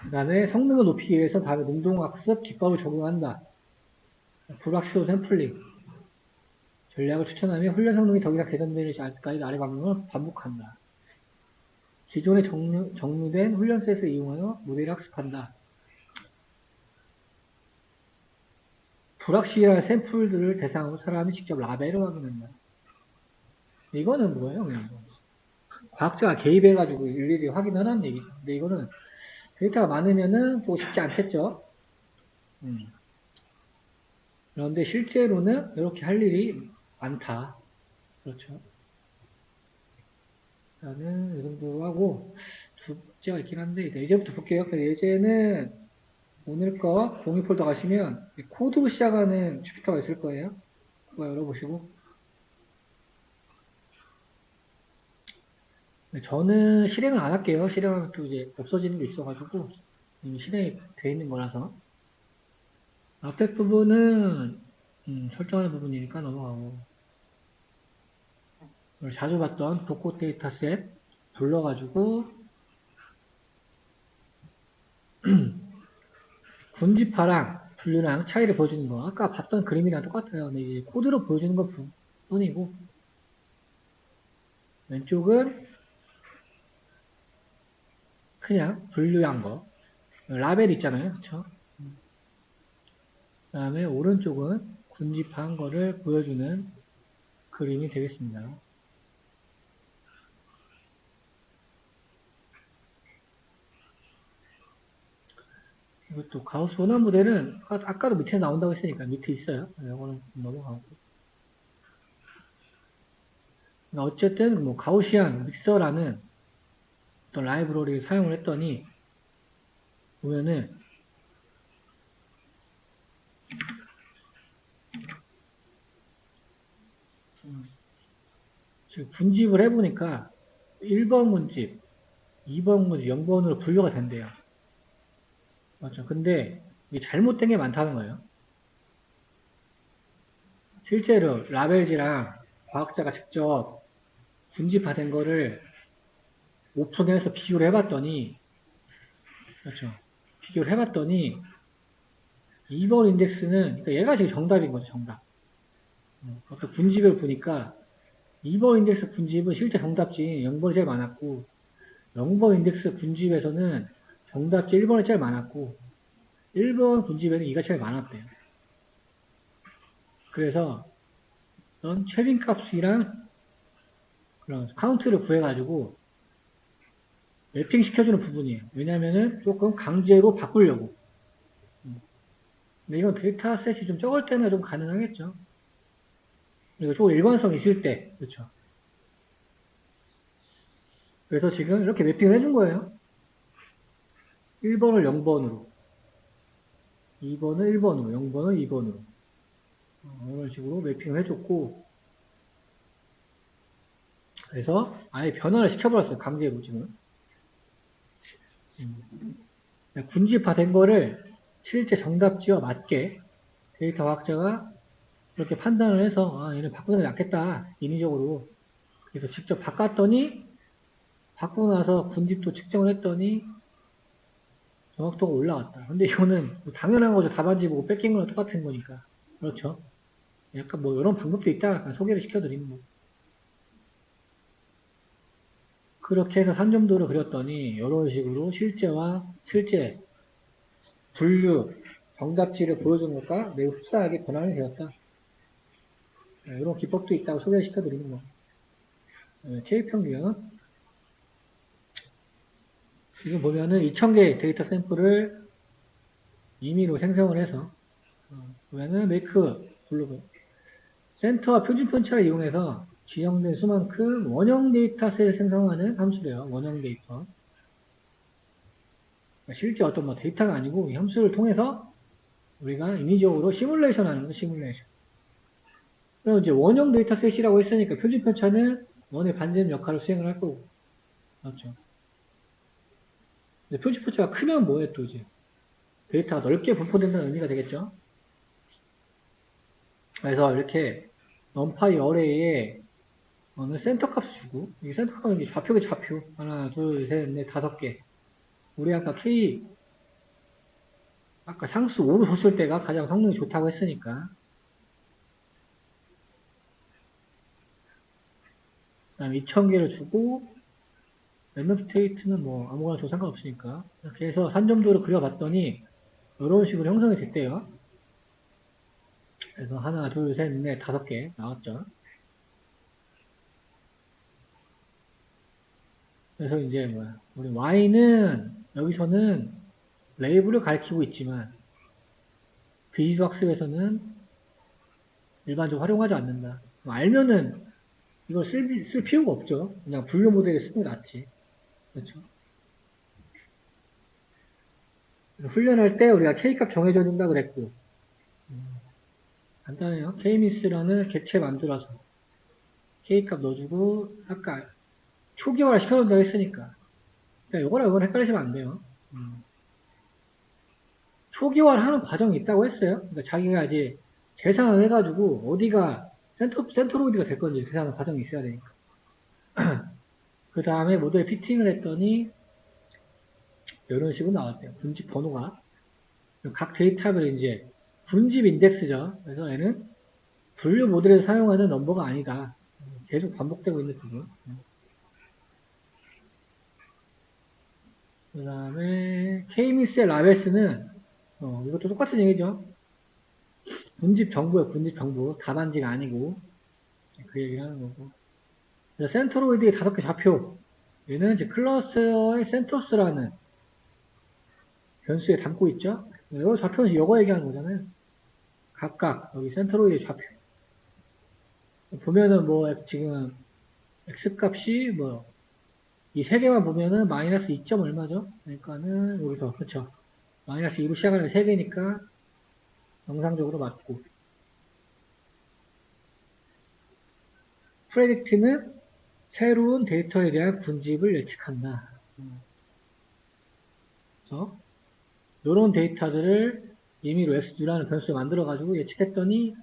그 다음에 성능을 높이기 위해서 다음에 능동학습 기법을 적용한다. 불확실로 샘플링 전략을 추천하며 훈련 성능이 더 이상 개선되는 때까지 아래 방법을 반복한다. 기존에 정리된 훈련셋을 이용하여 모델을 학습한다. 불확실한 샘플들을 대상으로 사람이 직접 라벨을 확인한다. 이거는 뭐예요? 그냥 과학자가 개입해가지고 일일이 확인하라는 얘기죠. 근데 이거는 데이터가 많으면은 또 쉽지 않겠죠. 그런데 실제로는 이렇게 할 일이 많다. 그렇죠. 일단은 이 정도로 하고 숙제가 있긴 한데 예제부터 볼게요. 예제는 오늘 거 공유 폴더 가시면 코드로 시작하는 주피터가 있을 거예요. 그거 열어보시고 저는 실행을 안 할게요. 실행하면 또 이제 없어지는 게 있어가지고 이미 실행이 돼 있는 거라서 앞에 부분은 설정하는 부분이니까 넘어가고 자주 봤던 도코 데이터셋 불러가지고 군집화랑 분류랑 차이를 보여주는 거 아까 봤던 그림이랑 똑같아요. 근데 이제 코드로 보여주는 것 뿐이고 왼쪽은 그냥 분류한 거. 라벨 있잖아요. 그쵸? 그 다음에 오른쪽은 군집한 거를 보여주는 그림이 되겠습니다. 이것도 가우스 원화 모델은 아까도 밑에 나온다고 했으니까 밑에 있어요. 이거는 넘어가고. 어쨌든 뭐 가우시안 믹서라는 어떤 라이브러리를 사용을 했더니 보면은 지금 군집을 해보니까 1번 군집, 2번 군집, 0번으로 분류가 된대요. 맞죠? 근데 이게 잘못된 게 많다는 거예요. 실제로 라벨지랑 과학자가 직접 군집화된 거를 오픈해서 비교를 해봤더니, 그렇죠? 비교를 해봤더니 2번 인덱스는, 그러니까 얘가 지금 정답인 거죠, 정답. 어떤 군집을 보니까 2번 인덱스 군집은 실제 정답지 0번이 제일 많았고, 0번 인덱스 군집에서는 정답지 1번이 제일 많았고, 1번 군집에는 2가 제일 많았대요. 그래서 어떤 최빈 값이랑 그런 카운트를 구해가지고 맵핑 시켜주는 부분이에요. 왜냐면은 조금 강제로 바꾸려고. 근데 이건 데이터셋이 좀 적을 때는 좀 가능하겠죠. 그리고 조금 일관성 있을 때, 그렇죠. 그래서 지금 이렇게 매핑을 해준 거예요. 1번을 0번으로, 2번을 1번으로, 0번을 2번으로. 이런 식으로 매핑을 해줬고, 그래서 아예 변화를 시켜버렸어요. 강제로 지금. 군집화된 거를 실제 정답지와 맞게 데이터 과학자가 그렇게 판단을 해서 아 얘는 바꾸는 게 낫겠다 인위적으로 그래서 직접 바꿨더니 바꾸고 나서 군집도 측정을 했더니 정확도가 올라왔다. 근데 이거는 당연한 거죠. 답안지 보고 뺏긴 거랑 똑같은 거니까. 그렇죠. 약간 뭐 이런 방법도 있다. 약간 소개를 시켜드리는 거. 그렇게 해서 산점도를 그렸더니 이런 식으로 실제 분류 정답지를 보여준 것과 매우 흡사하게 변환이 되었다. 이런 기법도 있다고 소개를 시켜드리는 거. K평균. 지금 보면은 2000개 데이터 샘플을 임의로 생성을 해서, 보면은 메이크 블로그. 센터와 표준 편차를 이용해서 지정된 수만큼 원형 데이터셋을 생성하는 함수래요. 원형 데이터. 그러니까 실제 어떤 뭐 데이터가 아니고 이 함수를 통해서 우리가 인위적으로 시뮬레이션 하는 거, 시뮬레이션. 그럼 이제 원형 데이터셋이라고 했으니까 표준 편차는 원의 반전 역할을 수행을 할 거고. 그렇죠. 근데 표준 편차가 크면 뭐예요, 또 이제? 데이터가 넓게 분포된다는 의미가 되겠죠. 그래서 이렇게 numPy 어레이에 어느 센터 값 주고, 이 센터 값은 좌표계 좌표. 하나, 둘, 셋, 넷, 5개. 우리 아까 아까 상수 5로 줬을 때가 가장 성능이 좋다고 했으니까. 그 다음에 2000개를 주고, 랜덤 스테이트는 뭐 아무거나 줘 상관없으니까. 이렇게 해서 산점도를 그려봤더니, 이런 식으로 형성이 됐대요. 그래서 하나, 둘, 셋, 넷, 5개 나왔죠. 그래서 이제 뭐야. 우리 Y는 여기서는 레이블을 가리키고 있지만, 비지도 학습에서는 일반적으로 활용하지 않는다. 알면은 이걸 쓸 필요가 없죠. 그냥 분류 모델에 쓰는 게 낫지. 그렇죠. 훈련할 때 우리가 K값 정해져 준다 그랬고, 간단해요. K미스라는 객체 만들어서 K값 넣어주고, 아까 초기화를 시켜준다고 했으니까. 그러니까 이거랑 헷갈리시면 안 돼요. 초기화를 하는 과정이 있다고 했어요. 그러니까 자기가 이제 계산을 해가지고 어디가 센터로이드가 될 건지 계산하는 과정이 있어야 되니까. 그 다음에 모델 피팅을 했더니 이런 식으로 나왔대요. 군집 번호가. 각 데이터별 이제 군집 인덱스죠. 그래서 얘는 분류 모델에서 사용하는 넘버가 아니다. 계속 반복되고 있는 부분. 그 다음에 K미스의 라베스는 이것도 똑같은 얘기죠. 군집 정보예요. 군집 정보. 답안지가 아니고 그 얘기를 하는 거고. 센트로이드의 5개 좌표. 얘는 이제 클러스터의 센터스라는 변수에 담고 있죠. 이거 좌표는 이거 얘기하는 거잖아요. 각각 여기 센트로이드의 좌표. 보면은 뭐 지금 x 값이 뭐 이 세 개만 보면은 마이너스 2점 얼마죠? 그러니까는 여기서 그렇죠. 마이너스 2로 시작하는 세 개니까 정상적으로 맞고. 프레딕트는 새로운 데이터에 대한 군집을 예측한다. 그래서 이런 데이터들을 임의로 x2라는 변수를 만들어가지고 예측했더니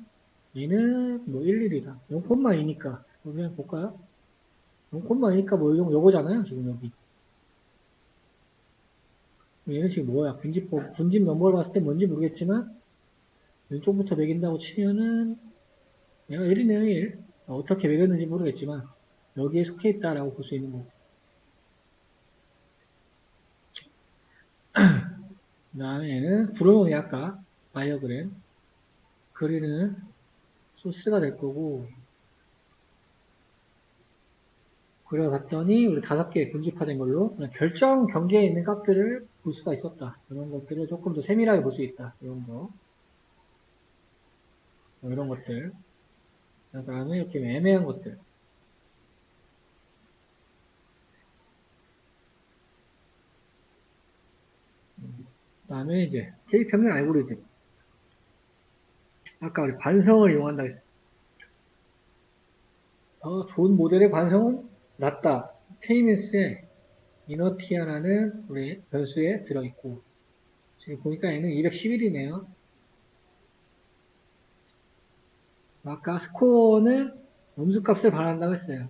얘는 뭐 1, 1이다. 0,2니까 그냥 볼까요? 0,2니까 뭐 요거잖아요. 지금 여기. 얘는 지금 뭐야? 군집 넘버를 봤을 때 뭔지 모르겠지만 왼쪽부터 매긴다고 치면은 얘가 1이네요. 1. 어떻게 매겼는지 모르겠지만 여기에 속해 있다라고 볼 수 있는 거고. 그 다음에 얘는 브로놈이 아까 다이어그램 그리는 소스가 될 거고, 그려봤더니 우리 5개 군집화된 걸로 결정 경계에 있는 값들을 볼 수가 있었다. 이런 것들을 조금 더 세밀하게 볼 수 있다. 이런 거. 이런 것들. 그 다음에 이렇게 애매한 것들. 그 다음에 이제 K평면 알고리즘. 아까 우리 관성을 이용한다 했어. 더 좋은 모델의 관성은 낮다. K미스의 이너티아라는 우리 변수에 들어있고, 지금 보니까 얘는 211이네요. 아까 스코어는 음수값을 반환한다고 했어요.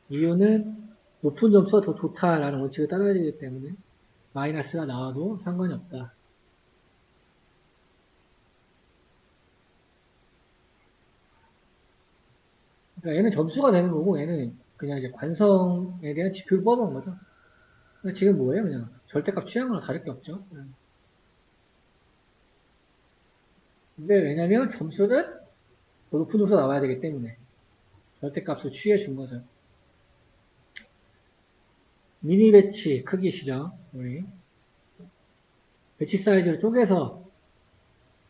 이유는 높은 점수가 더 좋다라는 원칙을 따라야 되기 때문에 마이너스가 나와도 상관이 없다. 그러니까 얘는 점수가 되는 거고 얘는 그냥 이제 관성에 대한 지표를 뽑아본 거죠. 그러니까 지금 뭐예요? 그냥 절대값 취한 거랑 다를 게 없죠. 근데 왜냐면 점수는 더 높은 점수가 나와야 되기 때문에 절대값을 취해 준 거죠. 미니 배치 크기시죠. 우리 배치 사이즈를 쪼개서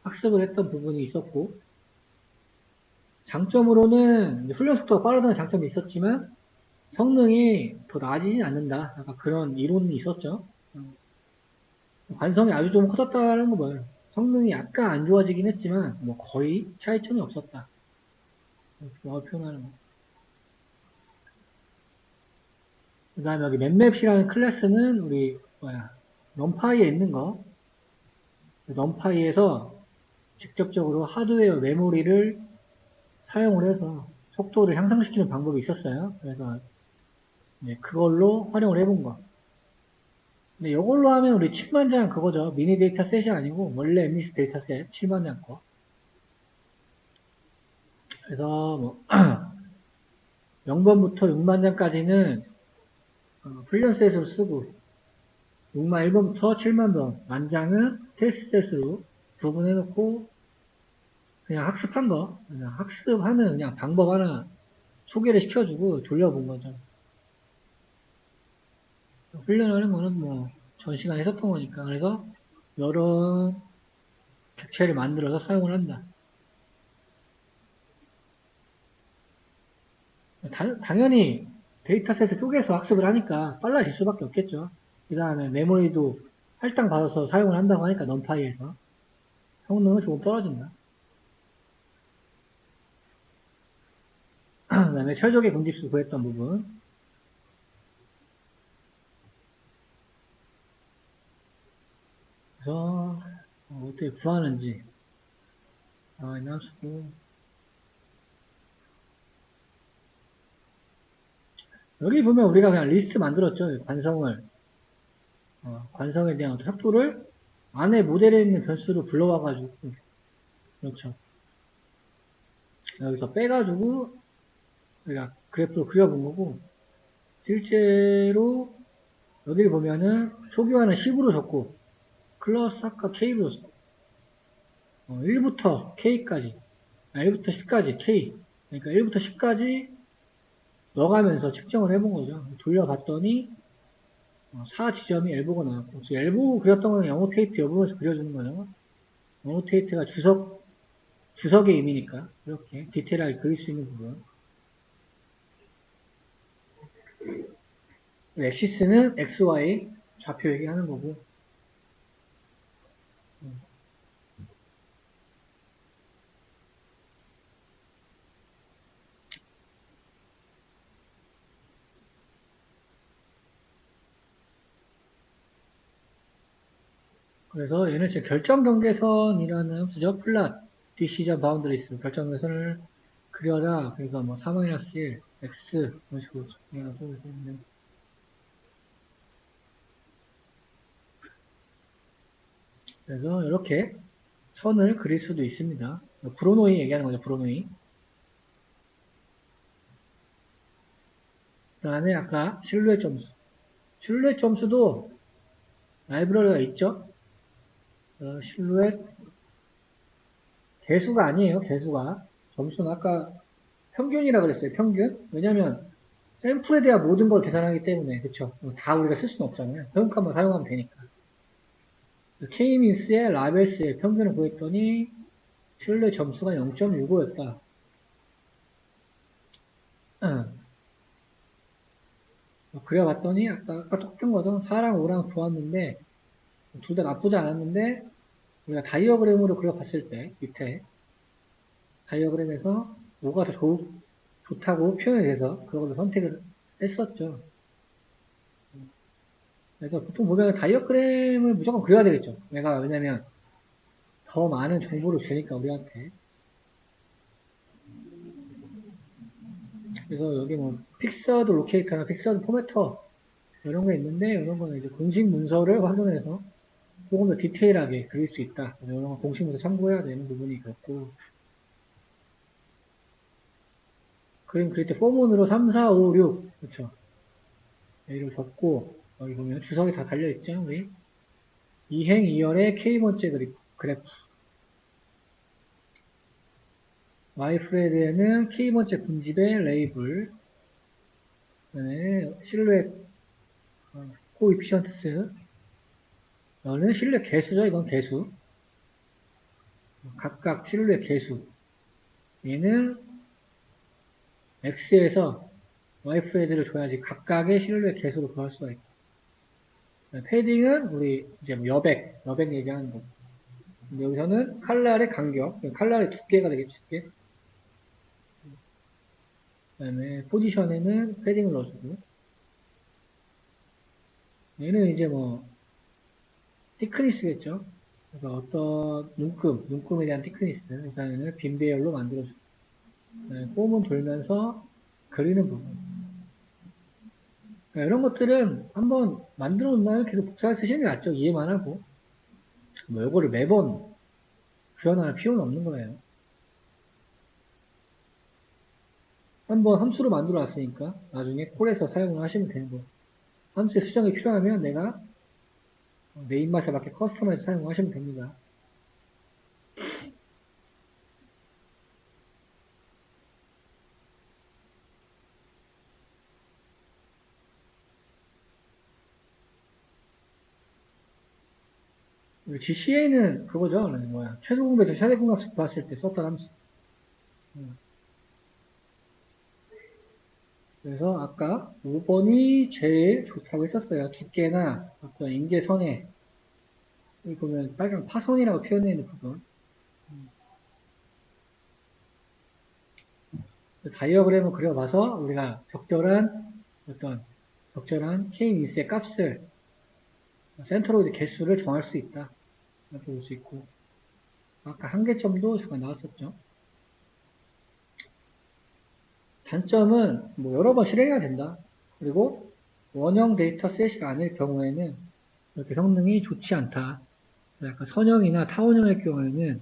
학습을 했던 부분이 있었고, 장점으로는 훈련 속도가 빠르다는 장점이 있었지만 성능이 더 나아지진 않는다. 약간 그런 이론이 있었죠. 관성이 아주 좀 커졌다는 거 뭐예요? 성능이 약간 안 좋아지긴 했지만 뭐 거의 차이점이 없었다. 이렇게 표현하는 거. 그 다음에 여기 맵맵이라는 클래스는 우리 넘파이에 있는 거. 넘파이에서 직접적으로 하드웨어 메모리를 사용을 해서 속도를 향상시키는 방법이 있었어요. 그래서 그걸로 활용을 해본 거. 근데 이걸로 하면 우리 7만장 그거죠. 미니 데이터 셋이 아니고 원래 MDC 데이터 셋 7만장 거. 그래서 뭐 0번부터 6만장까지는 훈련 셋으로 쓰고 6만 1번부터 7만 번 만장은 테스트 셋으로 구분해놓고 그냥 학습한 거, 그냥 학습하는 그냥 방법 하나 소개를 시켜주고 돌려본 거죠. 훈련하는 거는 뭐 전 시간에 했었던 거니까. 그래서 여러 객체를 만들어서 사용을 한다. 당연히 데이터셋을 쪼개서 학습을 하니까 빨라질 수밖에 없겠죠. 그 다음에 메모리도 할당 받아서 사용을 한다고 하니까 넘파이에서 성능은 조금 떨어진다. 그 다음에 최적의 군집수 구했던 부분. 그래서 어떻게 구하는지 나와 있는 함수고, 여기 보면 우리가 그냥 리스트 만들었죠. 관성에 대한 속도를 안에 모델에 있는 변수로 불러와가지고, 그렇죠. 여기서 빼가지고 우리가 그래프로 그려본 거고, 실제로 여기를 보면은 초기화는 10으로 줬고 클러스 아까 K로 줬어. 1부터 K까지 1부터 10까지 K 그러니까 1부터 10까지 넣어가면서 측정을 해본 거죠. 돌려봤더니 4지점이 엘보가 나왔고 엘보 그렸던 거는 영어테이트 여부에서 그려주는 거죠. 영어테이트가 주석의 의미니까 이렇게 디테일하게 그릴 수 있는 부분. 엑시스는 XY 좌표 얘기하는 거고 그래서 얘는 지금 결정경계선이라는 함수죠. 플랫 디시전 바운드리스 결정경계선을 그려라. 그래서 뭐 4-1 x 이런 식으로 적용해서 있는 그래서 이렇게 선을 그릴 수도 있습니다. 브로노이 얘기하는 거죠. 브로노이. 그 다음에 아까 실루엣 점수. 실루엣 점수도 라이브러리가 있죠. 실루엣 개수가 아니에요. 개수가. 점수는 아까 평균이라 그랬어요. 평균. 왜냐면 샘플에 대한 모든 걸 계산하기 때문에 그쵸. 다 우리가 쓸 수는 없잖아요. 평가만 사용하면 되니까. K민스의 라벨스의 평균을 구했더니 실루엣 점수가 0.65였다. 그려봤더니 아까 똑같은 거죠. 4랑 5랑 좋았는데 둘 다 나쁘지 않았는데 우리가 다이어그램으로 그려봤을 때 밑에 다이어그램에서 5가 더 좋다고 표현이 돼서 그걸로 선택을 했었죠. 그래서 보통 보면 다이어그램을 무조건 그려야 되겠죠. 왜냐면 더 많은 정보를 주니까 우리한테. 그래서 여기 뭐 픽서드 로케이터나 픽서드 포매터 이런 게 있는데 이런 거는 이제 공식 문서를 확인해서 조금 더 디테일하게 그릴 수 있다. 이런 거 공식 문서 참고해야 되는 부분이 있고 그림 그릴 때 포문으로 3, 4, 5, 6 그렇죠. A를 적고 여기 보면 주석이 다 달려있죠. 우리 2행 2열의 K번째 그래프 Y프레드에는 K번째 군집의 레이블 실루엣 코이피션트스 이거는 실루엣 개수죠. 이건 개수 각각 실루엣 개수 얘는 X에서 Y프레드를 줘야지 각각의 실루엣 개수로 구할 수가 있고 패딩은 우리 이제 뭐 여백 얘기하는 거. 여기서는 칼날의 간격, 칼날의 두께가 되겠죠, 두께. 그 다음에 포지션에는 패딩을 넣어주고. 얘는 이제 뭐, 티크니스겠죠. 그래서 어떤 눈금에 대한 티크니스. 일단은 빈 배열로 만들어주고. 폼은 돌면서 그리는 부분. 이런 것들은 한번 만들어 놓으면 계속 복사해 쓰시는 게 낫죠. 이해만 하고. 뭐, 이거를 매번 구현할 필요는 없는 거예요. 한번 함수로 만들어 놨으니까 나중에 콜에서 사용을 하시면 되는 거예요. 함수의 수정이 필요하면 내가 내 입맛에 맞게 커스텀해서 사용하시면 됩니다. GCA는 그거죠. 뭐야. 최소공배에서 최대공략 하실 때 썼던 함수. 그래서 아까 5번이 제일 좋다고 했었어요. 두께나 어떤 인계선에 여기 보면 빨간 파선이라고 표현되어 있는 부분. 다이어그램을 그려봐서 우리가 적절한 K-민스의 값을 센터로이드 개수를 정할 수 있다. 이렇게 볼 수 있고 아까 한계점도 잠깐 나왔었죠. 단점은 뭐 여러 번 실행해야 된다. 그리고 원형 데이터 셋이 아닐 경우에는 이렇게 성능이 좋지 않다. 약간 선형이나 타원형의 경우에는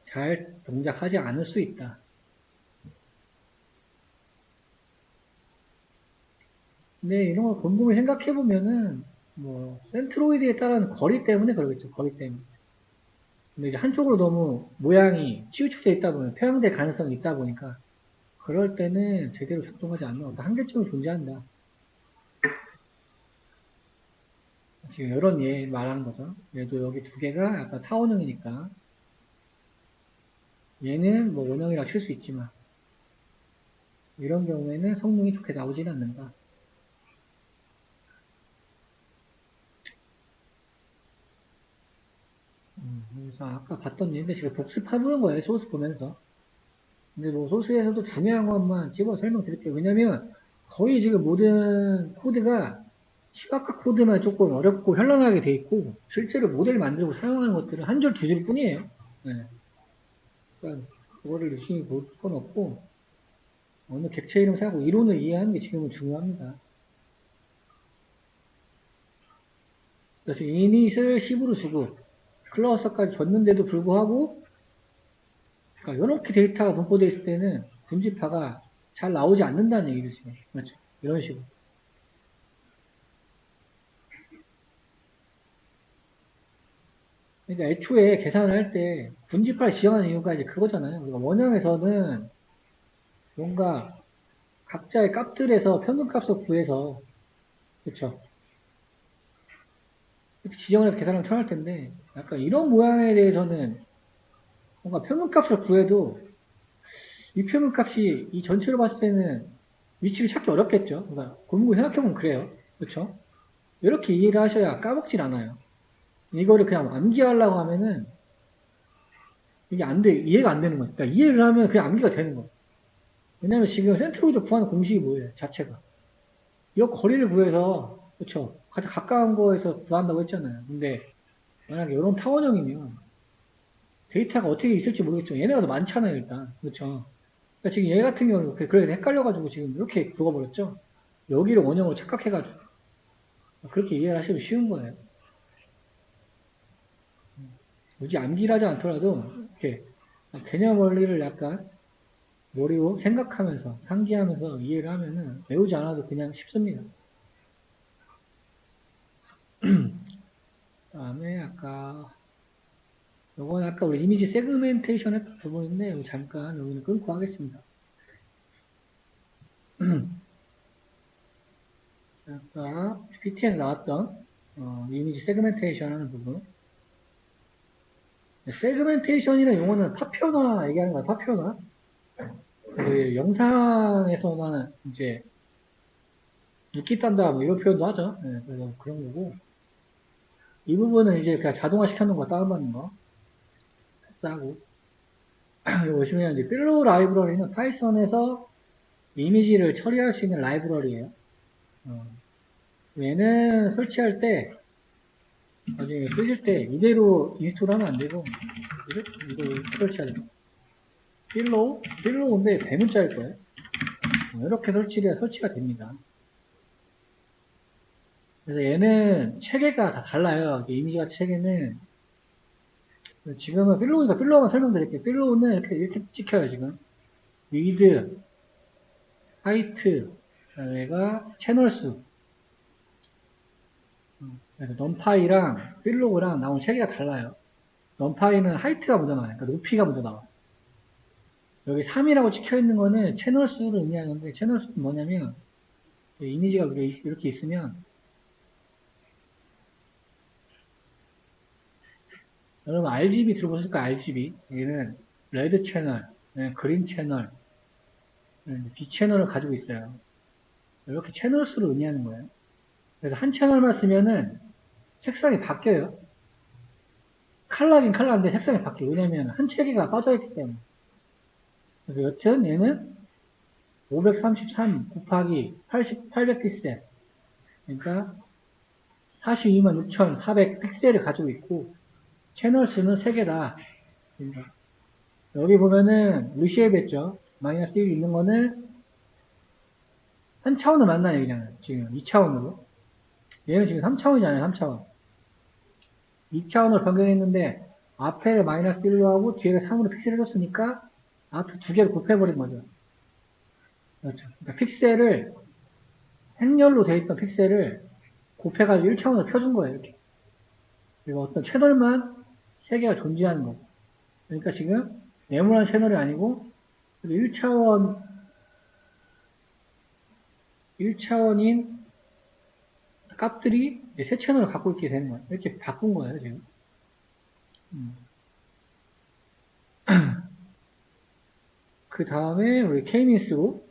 잘 동작하지 않을 수 있다. 근데 이런 걸 곰곰이 생각해보면은, 뭐, 센트로이드에 따른 거리 때문에 그러겠죠. 거리 때문에. 근데 이제 한쪽으로 너무 모양이 치우쳐져 있다 보면, 편향될 가능성이 있다 보니까, 그럴 때는 제대로 작동하지 않는 어떤 한계점이 존재한다. 지금 이런 예 말하는 거죠. 얘도 여기 두 개가 약간 타원형이니까, 얘는 뭐 원형이라 칠 수 있지만, 이런 경우에는 성능이 좋게 나오지는 않는다. 그래서 아까 봤던 얘인데 지금 복습해보는 거예요. 소스 보면서. 근데 뭐 소스에서도 중요한 것만 집어 설명드릴게요. 왜냐면 거의 지금 모든 코드가 시각화 코드만 조금 어렵고 현란하게 돼 있고 실제로 모델 만들고 사용하는 것들은 한 줄 두 줄 뿐이에요. 네. 그러니까 그거를 열심히 볼 건 없고 어느 객체 이름 사고 이론을 이해하는 게 지금은 중요합니다. 그래서 이닛을 10으로 주고 클러스터까지 줬는데도 불구하고 그러니까 이렇게 데이터가 분포되어 있을 때는 분지파가 잘 나오지 않는다는 얘기를 지금 맞죠? 이런 식으로. 그러니까 애초에 계산을 할 때 분지파를 지정하는 이유가 이제 그거잖아요. 그러니까 원형에서는 뭔가 각자의 값들에서 평균값을 구해서 그렇죠. 이렇게 지정을 해서 계산을 처할 텐데 약간 이런 모양에 대해서는 뭔가 평균값을 구해도 이 평균값이 이 전체로 봤을 때는 위치를 찾기 어렵겠죠. 그러니까 곰곰이 생각해보면 그래요. 그렇죠? 이렇게 이해를 하셔야 까먹질 않아요. 이거를 그냥 암기하려고 하면은 이게 안 돼, 이해가 안 되는 거예요. 그러니까 이해를 하면 그냥 암기가 되는 거예요. 왜냐면 지금 센트로이드 구하는 공식이 뭐예요? 자체가. 이 거리를 구해서, 그쵸? 가장 가까운 거에서 구한다고 했잖아요. 근데 만약에 이런 타원형이면 데이터가 어떻게 있을지 모르겠지만 얘네가 더 많잖아요, 일단. 그쵸? 그러니까 지금 얘 같은 경우는 그래 헷갈려가지고 지금 이렇게 그어버렸죠? 여기를 원형으로 착각해가지고. 그렇게 이해를 하시면 쉬운 거예요. 굳이 암기를 하지 않더라도 이렇게 개념 원리를 약간 머리로 생각하면서 상기하면서 이해를 하면은 외우지 않아도 그냥 쉽습니다. 다음에 요건 아까 우리 이미지 세그멘테이션 했던 부분인데 여기 잠깐 여기는 끊고 하겠습니다. 아까 PT에서 나왔던 이미지 세그멘테이션 하는 부분. 세그멘테이션이라는 용어는 파표나 얘기하는 거야, 파표나. 그 영상에서는 이제 눕기 딴다 뭐 이런 표현도 하죠. 네, 그래서 그런 거고. 이 부분은 이제 그냥 자동화 시켜놓은 거 다운받는 거. 패스하고. 여기 보시면 이제 필로우 라이브러리는 파이썬에서 이미지를 처리할 수 있는 라이브러리예요. 얘는 설치할 때 나중에 쓰실 때 이대로 인스톨하면 안 되고 이거 설치해야 돼요. 필로우인데 대문자일 거예요. 이렇게 설치가 됩니다. 그래서 얘는 체계가 다 달라요. 이미지 같은 체계는 지금은 필로우만 설명드릴게요. 필로우는 이렇게 찍혀요 지금. 위드, 하이트, 얘가 채널 수. 그래서 넘파이랑 필로우랑 나온 체계가 달라요. 넘파이는 하이트가 먼저 나와요. 그러니까 높이가 먼저 나와요. 여기 3이라고 찍혀 있는 거는 채널 수를 의미하는데 채널 수는 뭐냐면 이미지가 이렇게 있으면 여러분 RGB 들어보셨을까요? RGB 얘는 레드 채널, 그린 채널, B 채널을 가지고 있어요. 이렇게 채널 수를 의미하는 거예요. 그래서 한 채널만 쓰면은 색상이 바뀌어요. 칼라긴 칼라인데 색상이 바뀌어요. 왜냐면 한 체계가 빠져있기 때문에. 그래서 여튼 얘는 533 곱하기 800픽셀. 그러니까 42만 6,400 픽셀을 가지고 있고 채널 수는 3개다. 그러니까 여기 보면은 루시엘 했죠. 마이너스 1 있는 거는 한 차원을 만난 얘기잖아요. 지금 2차원으로. 얘는 지금 3차원이잖아요. 3차원. 2차원으로 변경했는데 앞에를 마이너스 1로 하고 뒤에를 3으로 픽셀 해줬으니까 앞에 두 개를 곱해버린 거죠. 그렇죠. 그러니까 픽셀을 행렬로 되어 있던 픽셀을 곱해가지고 1차원으로 펴준 거예요, 이렇게. 그리고 어떤 채널만 3개가 존재하는 거. 그러니까 지금 네모난 채널이 아니고 1차원인 값들이 세 채널을 갖고 있게 되는 거예요. 이렇게 바꾼 거예요, 지금. 그 다음에 우리 K민스로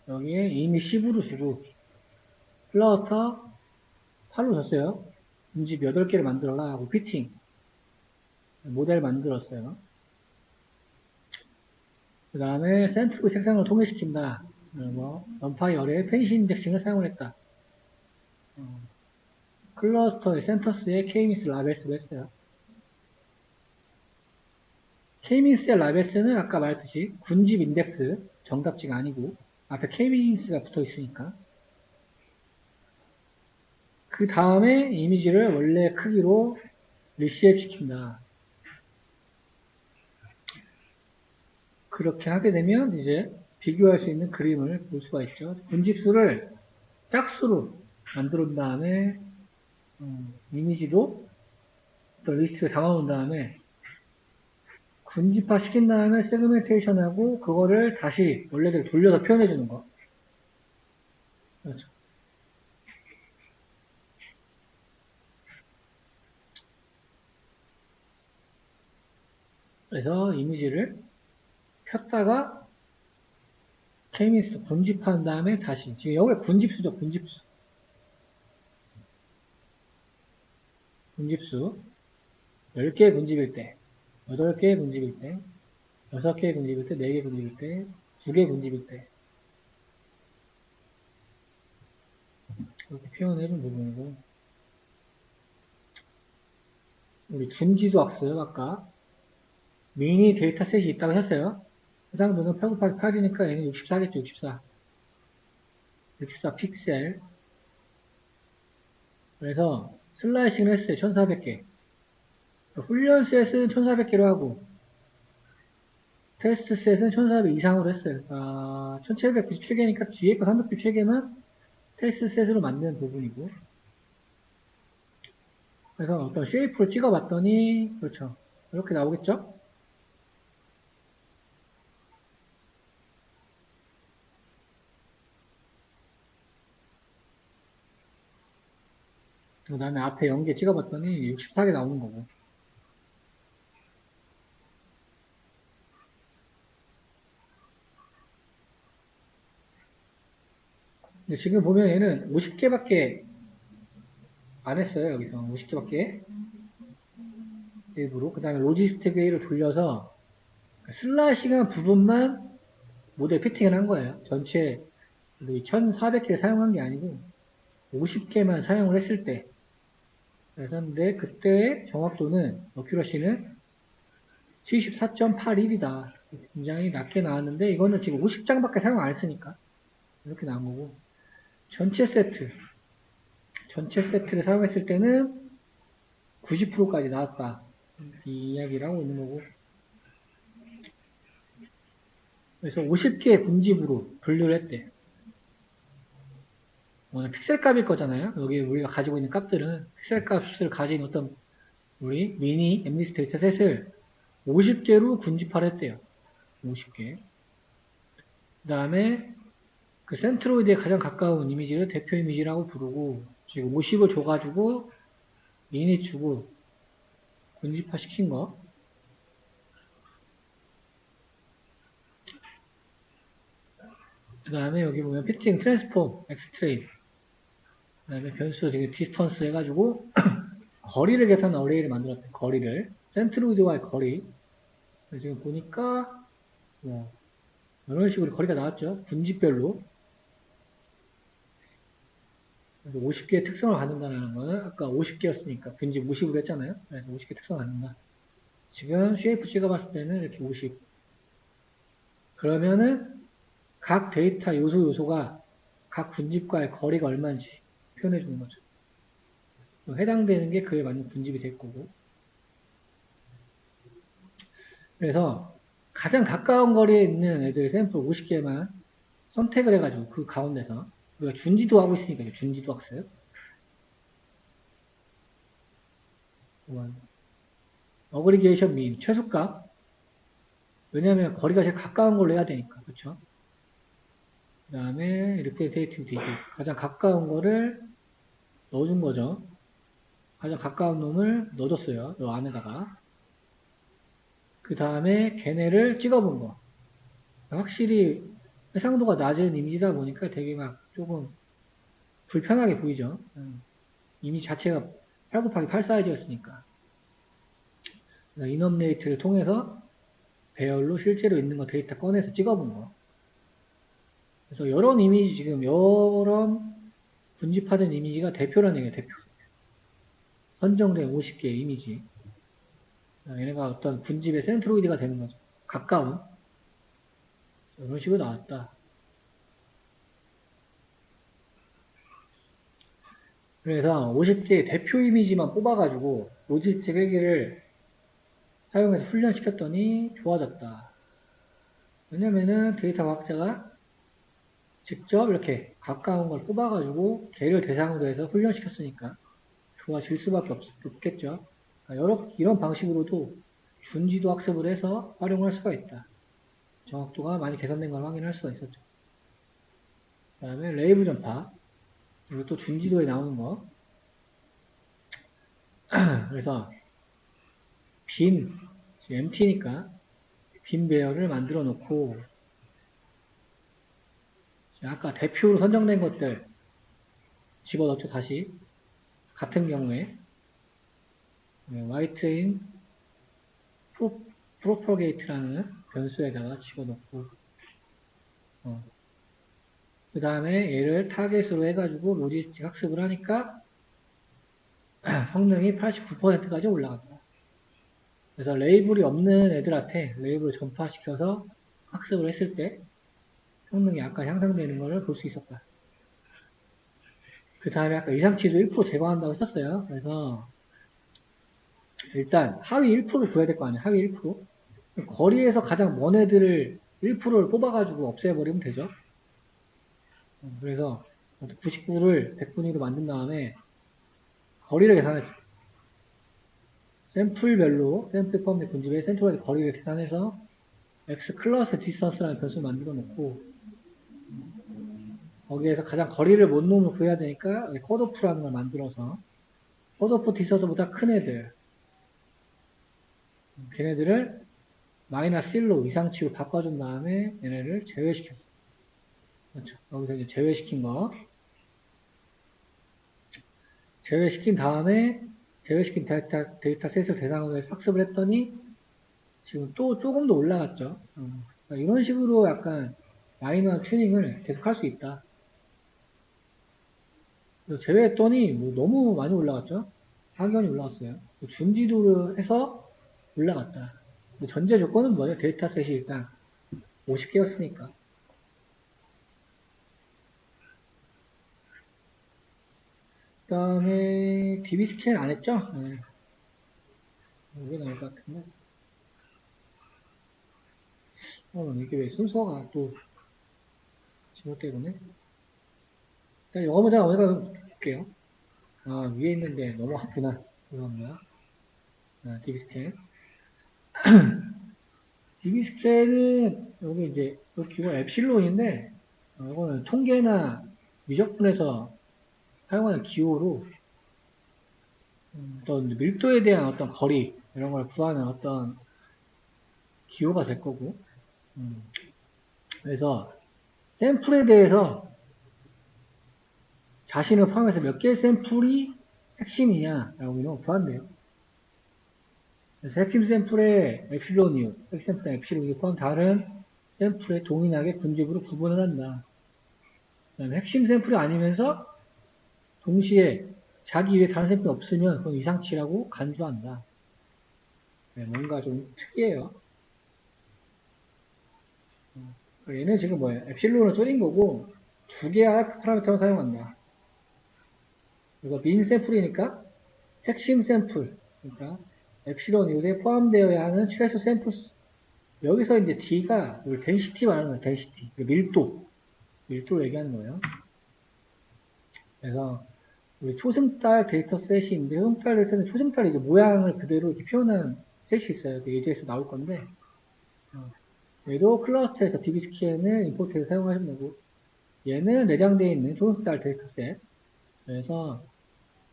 여기에 이미 10으로 주고 플라우터 8로 줬어요. 군집 8개를 만들어라 하고 피팅 모델 만들었어요. 그 다음에 센트로 색상을 통일시킨다. 뭐 넘파이 어레이 펜시 인덱싱을 사용을 했다. 클러스터의 센터스에 K민스 라벨스로 했어요. K민스의 라벨스는 아까 말했듯이 군집 인덱스 정답지가 아니고 앞에 K민스가 붙어 있으니까 그 다음에 이미지를 원래 크기로 리쉐입 시킨다. 그렇게 하게 되면 이제 비교할 수 있는 그림을 볼 수가 있죠. 군집수를 짝수로 만들어 다음에 이미지도 또 리스트에 담아놓은 다음에 군집화 시킨 다음에 세그멘테이션하고 그거를 다시 원래대로 돌려서 표현해 주는 거. 그렇죠. 그래서 이미지를 폈다가 K민스 군집한 다음에 다시 지금 여기 군집수죠. 군집수 10개 군집일 때 8개 군집일 때 6개 군집일 때 4개 군집일 때 2개 군집일 때 이렇게 표현해준 부분이고 우리 준지도 학습 아까 미니 데이터셋이 있다고 했어요. 해상도는 8 곱하기 8이니까 얘는 64겠죠. 64 픽셀. 그래서 슬라이싱을 했어요. 1400개. 훈련 셋은 1400개로 하고 테스트 셋은 1400 이상으로 했어요. 1797개니까 뒤에 거 397개만 테스트 셋으로 만드는 부분이고 그래서 어떤 쉐이프를 찍어봤더니 그렇죠. 이렇게 나오겠죠? 그 다음에 앞에 연계 찍어봤더니 64개 나오는 거고 근데 지금 보면 얘는 50개밖에 안 했어요. 여기서 50개밖에 일부러 그 다음에 로지스틱 웨이를 돌려서 슬라이싱한 부분만 모델 피팅을 한 거예요. 전체 1400개를 사용한 게 아니고 50개만 사용을 했을 때 그런데 그때의 정확도는 어큐러시는 74.81이다. 굉장히 낮게 나왔는데 이거는 지금 50장밖에 사용 안 했으니까 이렇게 나온 거고 전체 세트를 사용했을 때는 90%까지 나왔다. 이 이야기를 하고 있는 거고 그래서 50개의 군집으로 분류를 했대. 픽셀 값일 거잖아요. 여기 우리가 가지고 있는 값들은 픽셀 값을 가진 어떤 우리 미니 엠리스 데이터 셋을 50개로 군집화를 했대요. 50개. 그 다음에 그 센트로이드에 가장 가까운 이미지를 대표 이미지라고 부르고 지금 50을 줘가지고 미니 주고 군집화 시킨 거. 그 다음에 여기 보면 피팅, 트랜스폼, 엑스트레인. 그 다음에 변수, 되게 디스턴스 해가지고 거리를 계산한 어레이를 만들었대. 거리를. 센트로이드와의 거리. 지금 보니까 이런 식으로 거리가 나왔죠. 군집별로. 그래서 50개의 특성을 갖는다는 거는 아까 50개였으니까 군집 50으로 했잖아요. 그래서 50개 특성을 갖는다. 지금 쉐이프 찍어봤을 때는 이렇게 50. 그러면은 각 데이터 요소가 각 군집과의 거리가 얼마인지 표현해 주는 거죠. 해당되는 게 그에 맞는 군집이 될 거고. 그래서 가장 가까운 거리에 있는 애들 샘플 50개만 선택을 해가지고 그 가운데서 우리가 준지도 하고 있으니까 준지도 학습. 어그리게이션 민 최소값. 왜냐하면 거리가 제일 가까운 걸로 해야 되니까. 그렇죠? 그 다음에 이렇게 데이팅 DB 가장 가까운 거를 넣어준 거죠. 가장 가까운 놈을 넣어줬어요. 이 안에다가. 그 다음에 걔네를 찍어본 거. 확실히 해상도가 낮은 이미지다 보니까 되게 막 조금 불편하게 보이죠. 이미지 자체가 8 곱하기 8 사이즈였으니까. 인업레이트를 통해서 배열로 실제로 있는 거 데이터 꺼내서 찍어본 거. 그래서 이런 이미지 지금 이런 분집화된 이미지가 대표라는 얘기예요. 대표. 선정된 50개의 이미지. 얘네가 어떤 분집의 센트로이드가 되는 거죠. 가까운. 이런 식으로 나왔다. 그래서 50개의 대표 이미지만 뽑아가지고 로지스틱 회계를 사용해서 훈련시켰더니 좋아졌다. 왜냐면은 데이터 과학자가 직접 이렇게 가까운 걸 뽑아가지고 걔를 대상으로 해서 훈련시켰으니까 좋아질 수밖에 없겠죠. 이런 방식으로도 준지도 학습을 해서 활용할 수가 있다. 정확도가 많이 개선된 걸 확인할 수가 있었죠. 그 다음에 레이블 전파. 이것도 준지도에 나오는 거. 그래서 MT니까 빈 배열을 만들어 놓고 아까 대표로 선정된 것들 집어넣죠. 다시 같은 경우에 Ytrain propagate라는 변수에다가 집어넣고 그 다음에 얘를 타겟으로 해가지고 로지스틱 학습을 하니까 성능이 89%까지 올라간다. 그래서 레이블이 없는 애들한테 레이블을 전파시켜서 학습을 했을 때 성능이 약간 향상되는 것을 볼 수 있었다. 그 다음에 아까 이상치도 1% 제거한다고 했었어요. 그래서 일단 하위 1%를 구해야 될 거 아니에요. 하위 1%. 거리에서 가장 먼 애들을 1%를 뽑아가지고 없애버리면 되죠. 그래서 99를 100분위로 만든 다음에 거리를 계산했죠. 샘플별로 샘플 포함된 분집의 센트로이드 거리를 계산해서 X 클러스 디스턴스라는 변수를 만들어 놓고 거기에서 가장 거리를 못 놈을 구해야 되니까 컷오프라는 걸 만들어서 컷오프 디스턴스보다 큰 애들 걔네들을 마이너스 1로 이상치로 바꿔준 다음에 얘네를 제외시켰어. 그렇죠. 여기서 이제 제외시킨 거. 제외시킨 다음에 제외시킨 데이터셋을 대상으로 해서 학습을 했더니 지금 또 조금 더 올라갔죠. 그러니까 이런 식으로 약간 마이너한 튜닝을 계속 할 수 있다. 제외했더니 뭐 너무 많이 올라갔죠. 확연히 올라갔어요. 준지도를 해서 올라갔다. 전제 조건은 뭐예요? 데이터셋이 일단 50개였으니까. 그 다음에 DB 스캔 안 했죠? 네. 이게 나올 것 같은데. 이게 왜 순서가 또 잘못되고네. 일단 영어 문장 어디가 볼게요. 위에 있는데 넘어갔구나. 죄송합니다. DB 스캔. DB 스캔은 여기 이제 기본 엡실론인데 이거는 통계나 미적분에서 사용하는 기호로 어떤 밀도에 대한 어떤 거리 이런 걸 구하는 어떤 기호가 될 거고 그래서 샘플에 대해서 자신을 포함해서 몇 개의 샘플이 핵심이냐라고 구한대요. 그래서 핵심 샘플의 엡실론 이유, 핵심 샘플의 엡실론 이유 포함 다른 샘플의 동일하게 분집으로 구분을 한다. 그다음에 핵심 샘플이 아니면서 동시에 자기 위에 다른 샘플이 없으면 그건 이상치라고 간주한다. 네, 뭔가 좀 특이해요. 얘는 지금 뭐예요? 엡실론을 줄인 거고 두 개의 파라미터를 사용한다. 이거 민 샘플이니까 핵심 샘플, 그러니까 엡실론 이후에 포함되어야 하는 최소 샘플 수. 여기서 이제 D가 덴시티 말하는 거예요. 덴시티. 밀도. 밀도를 얘기하는 거예요. 그래서 우리 초승달 데이터 셋이 있는데, 초승달 데이터는 초승달 이제 모양을 그대로 이렇게 표현한 셋이 있어요. 예제에서 나올 건데, 얘도 클러스터에서 db스캔을 임포트해서 사용하시면 되고, 얘는 내장되어 있는 초승달 데이터 셋. 그래서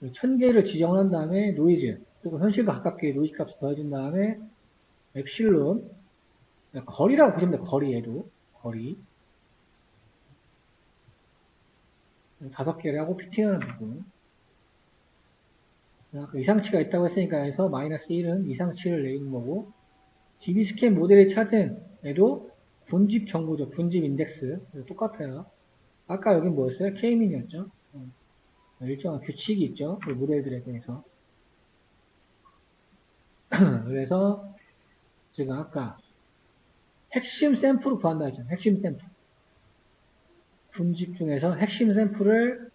1000개를 지정을 한 다음에 노이즈, 또는 현실과 가깝게 노이즈 값을 더해준 다음에 엡실론, 거리라고 보시면 돼요. 거리, 얘도. 거리. 5개를 하고 피팅하는 부분. 이상치가 있다고 했으니까 해서 마이너스 1은 이상치를 내는 거고, db스캔 모델이 찾은 얘도 분집 정보죠. 분집 인덱스. 똑같아요. 아까 여긴 뭐였어요? K민이었죠. 일정한 규칙이 있죠. 그 모델들에 대해서. 그래서 지금 아까 핵심 샘플을 구한다 했잖아요. 핵심 샘플. 분집 중에서 핵심 샘플을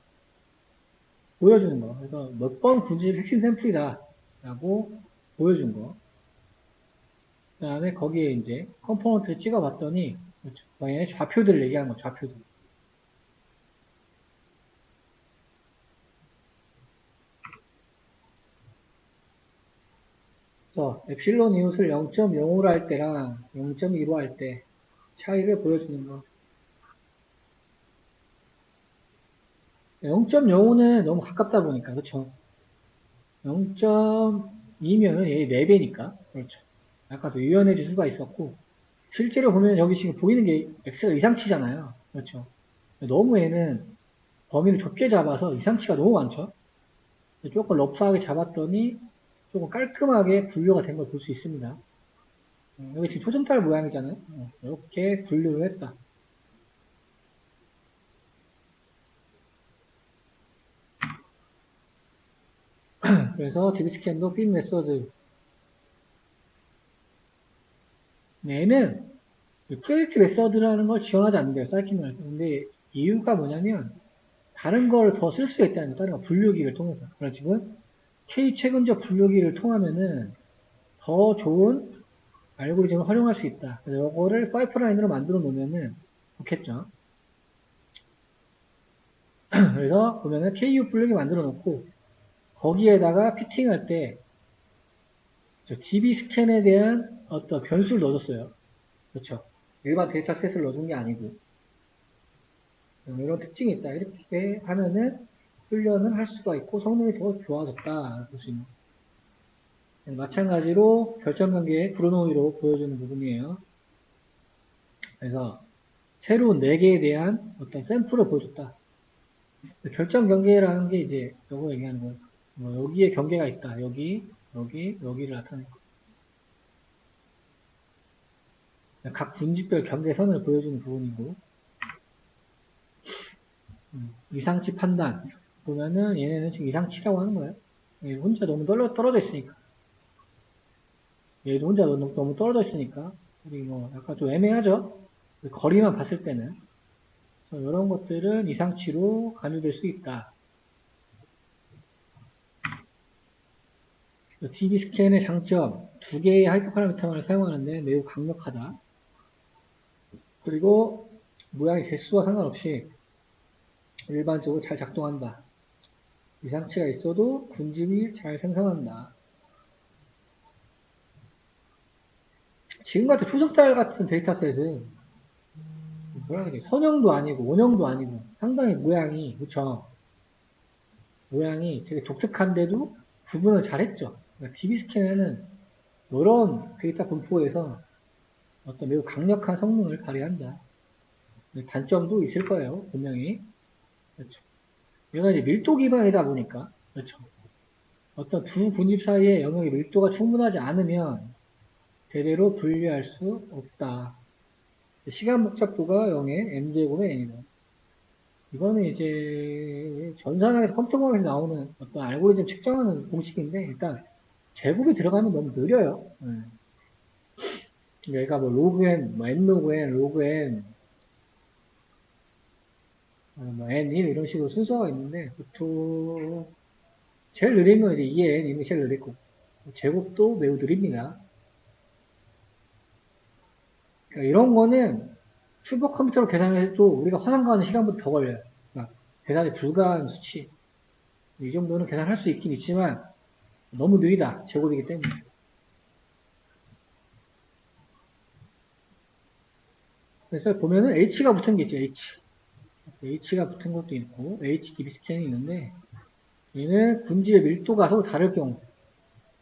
보여주는 거. 그래서 몇 번 분집 핵심 샘플이다. 라고 보여준 거. 그 다음에 거기에 이제 컴포넌트를 찍어 봤더니, 거기에 좌표들을 얘기하는 거, 좌표들. 그래서 엡실론 이웃을 0.05로 할 때랑 0.15 할 때 차이를 보여주는 거. 0.05는 너무 가깝다 보니까, 그렇죠? 0.2면은 얘 4배니까, 그렇죠. 아까 도 유연해질 수가 있었고, 실제로 보면 여기 지금 보이는 게 x가 이상치잖아요. 그렇죠. 너무 얘는 범위를 좁게 잡아서 이상치가 너무 많죠. 조금 러프하게 잡았더니 조금 깔끔하게 분류가 된 걸 볼 수 있습니다. 여기 지금 초점달 모양이잖아요. 이렇게 분류를 했다. 그래서 db스캔도 빔 메서드. 얘는 프로젝트 메서드라는 걸 지원하지 않는데요. 사이키면에서. 근데 이유가 뭐냐면 다른 걸 더 쓸 수가 있다는 거예요. 다른 거 분류기를 통해서. 그래서 지금 K 최근적 분류기를 통하면은 더 좋은 알고리즘을 활용할 수 있다. 그래서 이거를 파이프라인으로 만들어 놓으면은 좋겠죠. 그래서 보면은 KU 분류기 만들어 놓고 거기에다가 피팅할 때 DB 스캔에 대한 어떤 변수를 넣어줬어요. 그렇죠. 일반 데이터셋을 넣어준 게 아니고 이런 특징이 있다. 이렇게 하면은 훈련을 할 수가 있고 성능이 더 좋아졌다. 볼 수 있는. 마찬가지로 결정관계 브루노이로 보여주는 부분이에요. 그래서 새로운 4개에 대한 어떤 샘플을 보여줬다. 결정 경계라는 게 이제 요거 얘기하는 거예요. 뭐 여기에 경계가 있다. 여기, 여기, 여기를 나타내고. 각 분집별 경계선을 보여주는 부분이고. 이상치 판단. 보면은 얘네는 지금 이상치라고 하는 거예요. 얘 혼자 너무 떨어져 있으니까. 얘도 혼자 너무 떨어져 있으니까. 우리 뭐 약간 좀 애매하죠? 거리만 봤을 때는. 그래서 이런 것들은 이상치로 간주될 수 있다. DB 스캔의 장점, 2개의 하이퍼파라미터를 사용하는데 매우 강력하다. 그리고 모양의 개수와 상관없이 일반적으로 잘 작동한다. 이상치가 있어도 군집이 잘 생성한다. 지금 같은 초승달 같은 데이터셋은 선형도 아니고 원형도 아니고 상당히 모양이 그쵸? 모양이 되게 독특한데도 구분을 잘했죠. 그러니까 DB 스캔에는 이런 데이터 분포에서 어떤 매우 강력한 성능을 발휘한다. 단점도 있을 거예요, 분명히. 그렇죠. 얘가 이제 밀도 기반이다 보니까, 그렇죠. 어떤 두 군집 사이의 영역의 밀도가 충분하지 않으면 대대로 분리할 수 없다. 시간 복잡도가 0의 m제곱의 n이다. 이거는 이제 전산학에서 컴퓨터공학에서 나오는 어떤 알고리즘 측정하는 공식인데 일단 제곱이 들어가면 너무 느려요. 얘가 뭐 로그 n, 뭐 n 로그 n, 로그 n, 뭐 n1 이런 식으로 순서가 있는데 보통 제일 느린 건 이제 2n, 이미 제일 느리고 제곱도 매우 느립니다. 그러니까 이런 거는 슈퍼컴퓨터로 계산해도 우리가 화상 가는 시간보다 더 걸려요. 그러니까 계산이 불가한 수치. 이 정도는 계산할 수 있긴 있지만 너무 느리다. 제곱이기 때문에. 그래서 보면은 H가 붙은 게 있죠. H가 붙은 것도 있고 H DB 스캔이 있는데 얘는 군지의 밀도가 서로 다를 경우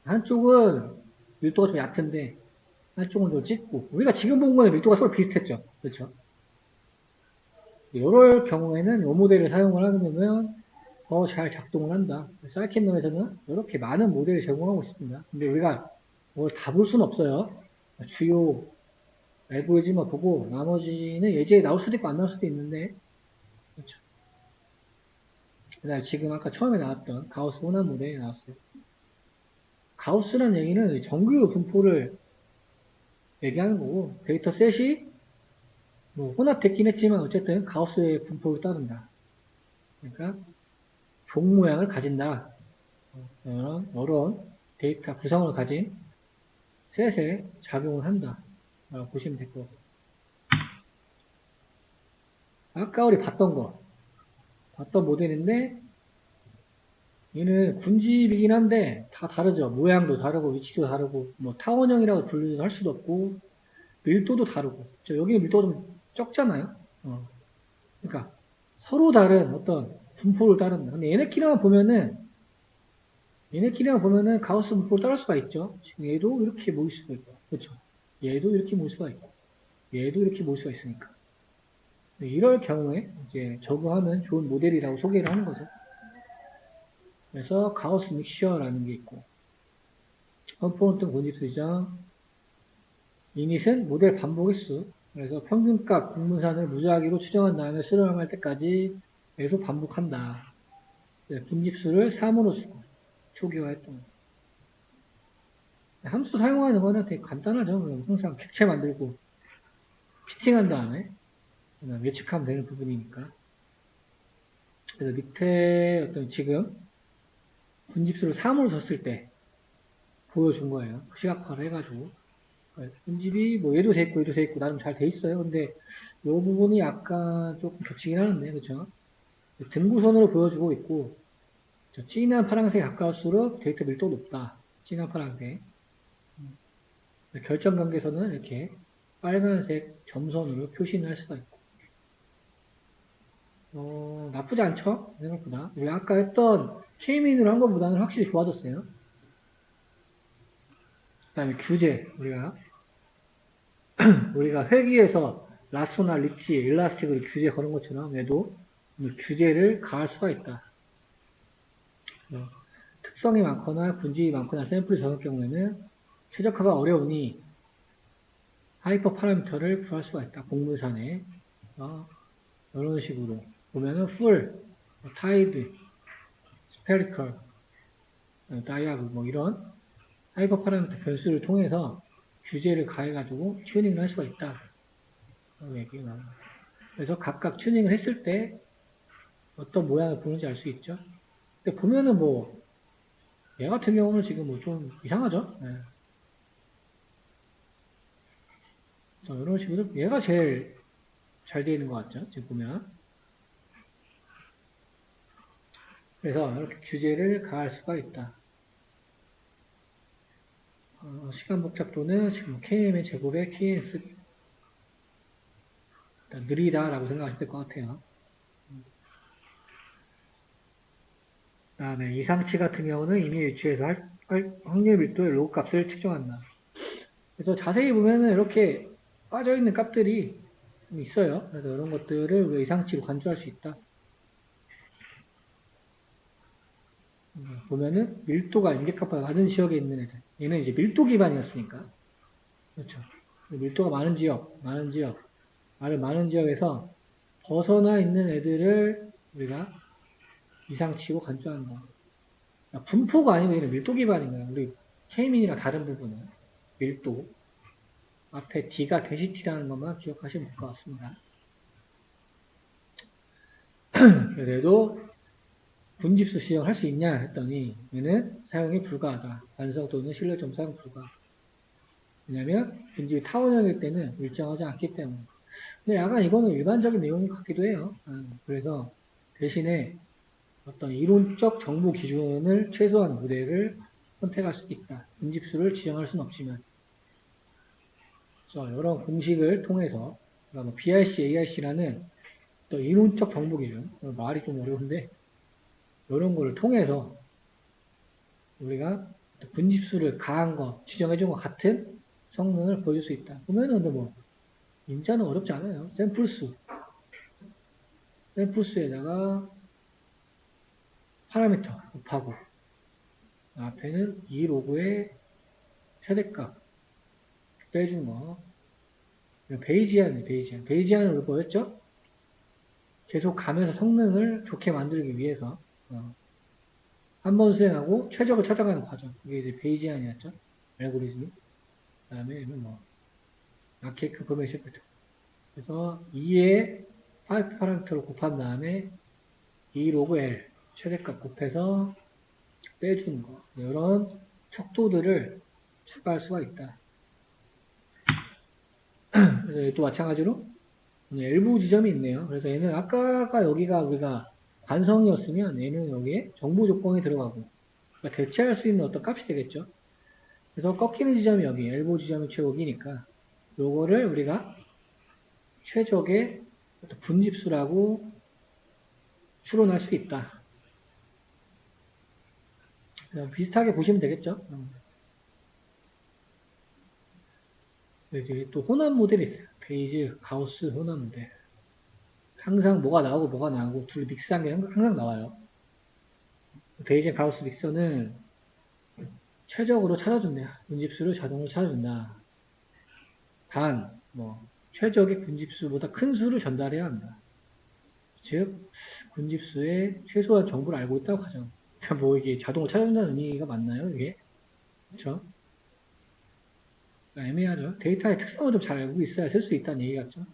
한쪽은 밀도가 좀 얕은데 한쪽은 좀 짙고 우리가 지금 본 거는 밀도가 서로 비슷했죠. 그렇죠? 이럴 경우에는 이 모델을 사용을 하게 되면 더 잘 작동을 한다. 사이켄놈에서는 이렇게 많은 모델을 제공하고 있습니다. 근데 우리가 뭘 다 볼 수는 없어요. 주요 알고리즘만 보고 나머지는 예제에 나올 수도 있고 안 나올 수도 있는데 그렇죠. 그다음에 지금 아까 처음에 나왔던 가우스 혼합 모델이 나왔어요. 가우스라는 얘기는 정규 분포를 얘기하는 거고 데이터 셋이 뭐 혼합됐긴 했지만 어쨌든 가우스의 분포를 따른다. 그러니까 종 모양을 가진다. 이런 데이터 구성을 가진 셋에 작용을 한다. 라고 보시면 될 거고. 아까 우리 봤던 모델인데 얘는 군집이긴 한데 다 다르죠. 모양도 다르고 위치도 다르고 뭐 타원형이라고 분류도 할 수도 없고 밀도도 다르고 여기는 밀도가 좀 적잖아요. 그러니까 서로 다른 어떤 분포를 따른다. 근데 얘네끼리만 보면은 가우스 분포를 따를 수가 있죠. 지금 얘도 이렇게 모일 수가 있고 그렇죠. 얘도 이렇게 모일 수가 있고 얘도 이렇게 모일 수가 있으니까 이럴 경우에 이제 적용하면 좋은 모델이라고 소개를 하는 거죠. 그래서 가우스 믹셔라는 게 있고 컴포넌트 군집수죠. 이닛은 모델 반복 횟수. 그래서 평균값 분문산을 무작위로 추정한 다음에 수렴할 때까지 계속 반복한다. 군집수를 3으로 쓰고 초기화했던 거. 함수 사용하는 거는 되게 간단하죠. 항상 객체 만들고 피팅한 다음에 예측하면 되는 부분이니까. 그래서 밑에 어떤 지금 군집수를 3으로 줬을 때 보여준 거예요. 시각화를 해가지고. 군집이 뭐 얘도 돼 있고 나름 잘 돼 있어요. 근데 이 부분이 약간 조금 겹치긴 하는데 그렇죠? 등구선으로 보여주고 있고 진한 파란색에 가까울수록 데이터 밀도가 높다. 진한 파란색. 결정 관계선은 이렇게 빨간색 점선으로 표시를 할 수가 있고 나쁘지 않죠? 생각보다. 우리 아까 했던 K민으로 한 것보다는 확실히 좋아졌어요. 그 다음에 규제 우리가 회귀에서 라소나 리치, 일라스틱을 규제 거는 것처럼 얘도 규제를 가할 수가 있다. 특성이 많거나 분집이 많거나 샘플이 적을 경우에는 최적화가 어려우니 하이퍼 파라미터를 구할 수가 있다. 공문산에 이런 식으로 보면은 풀, 타이드, 스페리컬, 다이아그 뭐 이런 하이퍼 파라미터 변수를 통해서 규제를 가해가지고 튜닝을 할 수가 있다. 그래서 각각 튜닝을 했을 때 어떤 모양을 보는지 알 수 있죠. 근데 보면은 뭐, 얘 같은 경우는 지금 뭐 좀 이상하죠? 네. 자, 이런 식으로 얘가 제일 잘 되어 있는 것 같죠? 지금 보면. 그래서 이렇게 규제를 가할 수가 있다. 시간 복잡도는 지금 KM의 제곱에 KS 느리다라고 생각하시면 될 것 같아요. 다음에 이상치 같은 경우는 이미 유추해서 확률 밀도의 로그 값을 측정한다. 그래서 자세히 보면은 이렇게 빠져있는 값들이 좀 있어요. 그래서 이런 것들을 이상치로 간주할 수 있다. 보면은 밀도가 임계값보다 낮은 지역에 있는 애들. 얘는 이제 밀도 기반이었으니까. 그렇죠. 밀도가 많은 지역에서 벗어나 있는 애들을 우리가 이상치로 간주한다. 분포가 아니고 얘는 밀도 기반인 거예요. 우리 K민이랑 다른 부분은 밀도. 앞에 D가 데시티라는 것만 기억하시면 될 것 같습니다. 그래도 군집수 시험할 수 있냐 했더니 얘는 사용이 불가하다. 반석 또는 실내점 사용 불가. 왜냐면 군집이 타원형일 때는 일정하지 않기 때문에. 근데 약간 이거는 일반적인 내용 같기도 해요. 그래서 대신에 어떤 이론적 정보 기준을 최소한 모델을 선택할 수 있다. 분집수를 지정할 수는 없지만. 이런 공식을 통해서, 그러니까 BRC, ARC라는 또 이론적 정보 기준, 말이 좀 어려운데, 이런 거를 통해서 우리가 분집수를 가한 거, 지정해준 것 같은 성능을 보여줄 수 있다. 보면은 뭐, 인자는 어렵지 않아요. 샘플수에다가 파라미터 곱하고, 앞에는 이 로그의 최대값 빼준 거. 베이지안을 우리 보였죠? 계속 가면서 성능을 좋게 만들기 위해서 한 번 수행하고 최적을 찾아가는 과정. 이게 이제 베이지안이었죠. 알고리즘이. 그 다음에 뭐 아케이크 포메이션 패턴. 그래서 2의 파이프 파라미터를 곱한 다음에 2 로그 L 최대값 곱해서 빼주는 거. 이런 척도들을 추가할 수가 있다. 그래서 또 마찬가지로 일부 지점이 있네요. 그래서 얘는 아까 여기가 우리가 관성이었으면 얘는 여기에 정보 조건이 들어가고 그러니까 대체할 수 있는 어떤 값이 되겠죠. 그래서 꺾이는 지점이 여기 엘보 지점이 최고기니까 요거를 우리가 최적의 어떤 분집수라고 추론할 수 있다. 비슷하게 보시면 되겠죠. 이제 또 혼합 모델이 있어요. 베이즈, 가우스 혼합 모델. 항상 뭐가 나오고 둘 믹스한 게 항상 나와요. 베이즈, 가우스 믹서는 최적으로 찾아준다. 분집수를 자동으로 찾아준다. 단, 최적의 분집수보다 큰 수를 전달해야 한다. 즉, 분집수의 최소한 정보를 알고 있다고 가정. 이게 자동으로 찾아준다는 의미가 맞나요, 이게? 그쵸? 애매하죠. 데이터의 특성을 좀 잘 알고 있어야 쓸 수 있다는 얘기 같죠?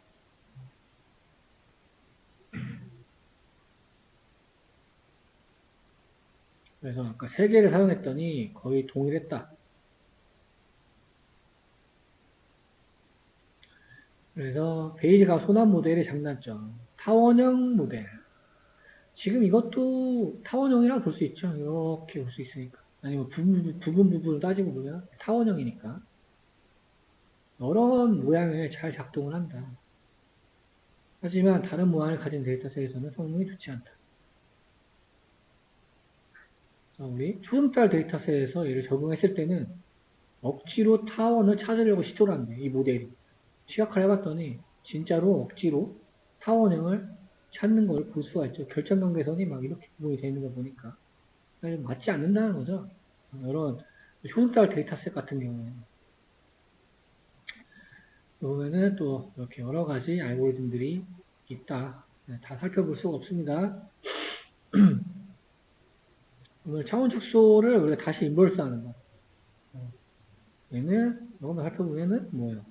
그래서 아까 3개를 사용했더니 거의 동일했다. 그래서 베이지가 소납 모델의 장단점. 타원형 모델. 지금 이것도 타원형이라고 볼 수 있죠. 이렇게 볼 수 있으니까. 아니면 부분을 따지고 보면 타원형이니까. 이런 모양에 잘 작동을 한다. 하지만 다른 모양을 가진 데이터셋에서는 성능이 좋지 않다. 그래서 우리 초승달 데이터셋에서 얘를 적용했을 때는 억지로 타원을 찾으려고 시도를 한대, 이 모델이. 시각화를 해봤더니 진짜로 억지로 타원형을 찾는 걸 볼 수가 있죠. 결정관계선이 막 이렇게 구분이 되어 있는 거 보니까. 맞지 않는다는 거죠. 이런 초승달 데이터셋 같은 경우에는. 보면은 또 이렇게 여러 가지 알고리즘들이 있다. 다 살펴볼 수가 없습니다. 오늘 차원 축소를 우리가 다시 인버스 하는 거. 얘는, 이것만 살펴보면은 뭐예요?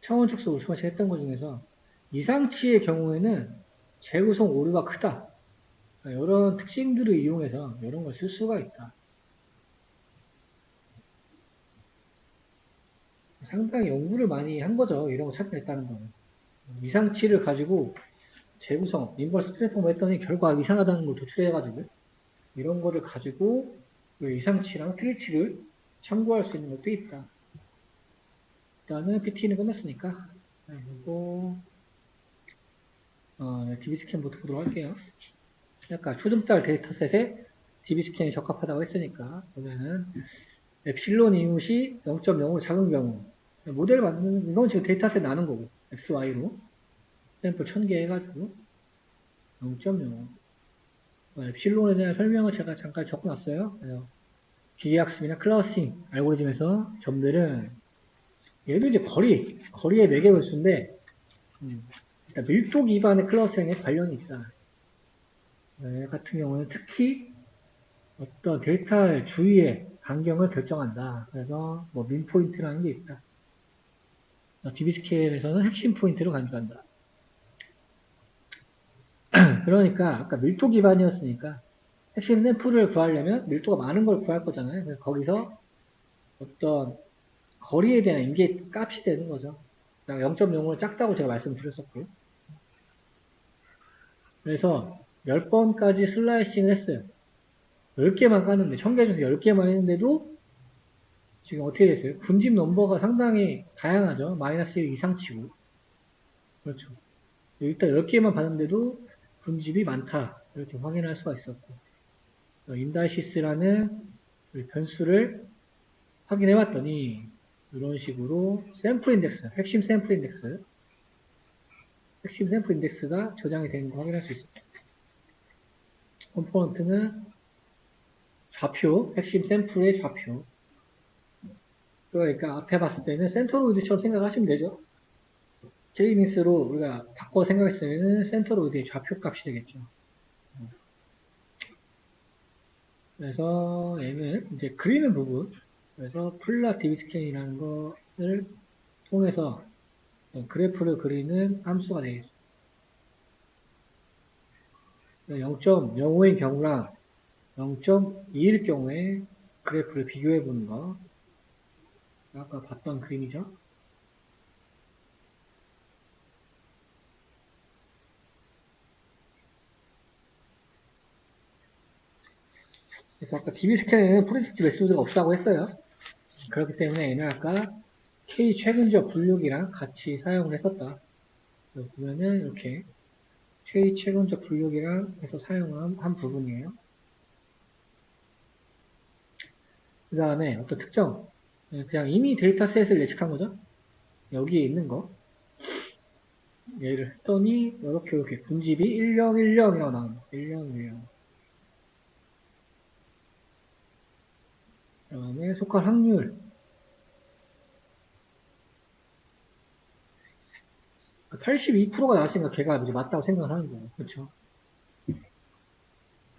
차원 축소 우리가 같이 했던 것 중에서 이상치의 경우에는 재구성 오류가 크다. 이런 특징들을 이용해서 이런 걸 쓸 수가 있다. 상당히 연구를 많이 한 거죠. 이런 거 찾아냈다는 거는. 이상치를 가지고 재구성, 인버스 트랜스폼 했더니 결과 이상하다는 걸 도출해가지고 이런 거를 가지고 이상치랑 트리치를 참고할 수 있는 것도 있다. 일단은 PT는 끝났으니까 그리고 DB스캔부터 보도록 할게요. 아까 초중달 데이터셋에 DB스캔이 적합하다고 했으니까 보면은 엡실론 이웃이 0.05로 작은 경우 모델 만드는 이건 지금 데이터셋 나눈 거고 XY로 샘플 1000개 해가지고 0.05 엡실론에 대한 설명을 제가 잠깐 적어놨어요. 기계학습이나 클러스팅 알고리즘에서 점들은 얘도 이제 거리의 매개벌수인데 밀도 기반의 클러스팅에 관련이 있다. 같은 경우는 특히 어떤 데이터의 주위의 반경을 결정한다. 그래서 민 포인트라는 게 있다. DB스케일에서는 핵심 포인트로 간주한다. 그러니까 아까 밀도 기반이었으니까 핵심 샘플을 구하려면 밀도가 많은 걸 구할 거잖아요. 그래서 거기서 어떤 거리에 대한 임계 값이 되는 거죠. 0.05는 작다고 제가 말씀드렸었고요. 그래서 10번까지 슬라이싱을 했어요. 10개만 까는데, 1000개 중에서 10개만 했는데도 지금 어떻게 됐어요? 군집 넘버가 상당히 다양하죠. 마이너스 1 이상치고. 그렇죠. 일단 10개만 봤는데도 군집이 많다. 이렇게 확인할 수가 있었고. 인다이시스라는 변수를 확인해 봤더니, 이런 식으로 샘플 인덱스, 핵심 샘플 인덱스가 저장이 되는 거 확인할 수 있습니다. 컴포넌트는 좌표, 핵심 샘플의 좌표. 그러니까 앞에 봤을 때는 센터로이드처럼 생각하시면 되죠. K-믹스로 우리가 바꿔 생각했으면 센터로이드의 좌표 값이 되겠죠. 그래서 얘는 이제 그리는 부분, 그래서 플라 디비스캔이라는 것을 통해서 그래프를 그리는 함수가 되겠죠. 0.05인 경우랑 0.2일 경우에 그래프를 비교해 보는 거. 아까 봤던 그림이죠. 그래서 아까 DB 스캔에는 프로젝트 메소드가 없다고 했어요. 그렇기 때문에 얘는 아까 K 최근적 분류기랑 같이 사용을 했었다. 보면은 이렇게 K 최근적 분류기랑 해서 사용한 한 부분이에요. 그 다음에 어떤 특정, 그냥 이미 데이터셋을 예측한 거죠. 여기에 있는 거. 얘를 했더니 이렇게 군집이 1010이라고 나옵니다. 1010. 그 다음에 속할 확률 82%가 나왔으니까 걔가 이제 맞다고 생각을 하는 거예요. 그렇죠?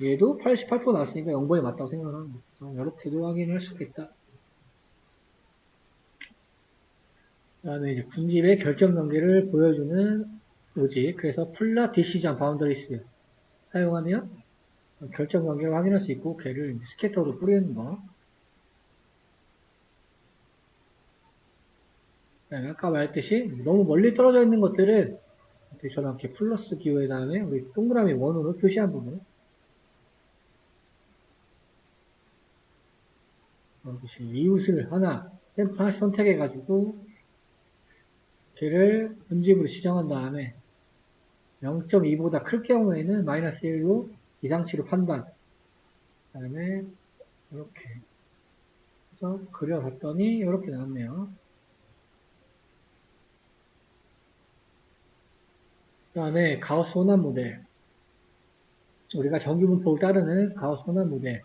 얘도 88% 나왔으니까 0번이 맞다고 생각을 하는 거죠. 이렇게도 확인할 수 있겠다. 그 다음에 이제 군집의 결정 관계를 보여주는 로직. 그래서 플라 디시전 바운더리스 사용하면 결정 관계를 확인할 수 있고 걔를 스캐터로 뿌리는 거. 아까 말했듯이 너무 멀리 떨어져 있는 것들은 저렇게 플러스 기호에 다음에 우리 동그라미 원으로 표시한 부분 이웃을 하나 샘플 하나씩 선택해 가지고 걔를 분집으로 지정한 다음에 0.2보다 클 경우에는 마이너스 1로 이상치로 판단 그 다음에 이렇게 해서 그려봤더니 이렇게 나왔네요. 그 다음에 가우스 혼합 모델 우리가 정규분포를 따르는 가우스 혼합 모델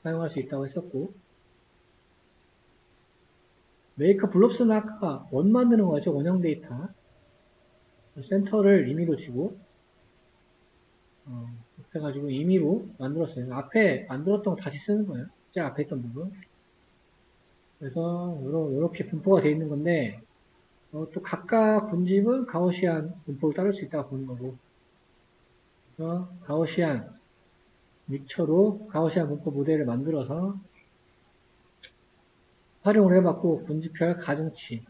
사용할 수 있다고 했었고 메이커 블롭스는 아까 원 만드는 거죠. 원형 데이터 센터를 임의로 주고 해가지고 임의로 만들었어요. 앞에 만들었던 거 다시 쓰는 거예요. 제일 앞에 있던 부분. 그래서 이렇게 분포가 되어 있는 건데 또 각각 군집은 가우시안 분포를 따를 수 있다고 보는 거고 그래서 가우시안 믹처로 가우시안 분포 모델을 만들어서 활용을 해봤고 군집별 가중치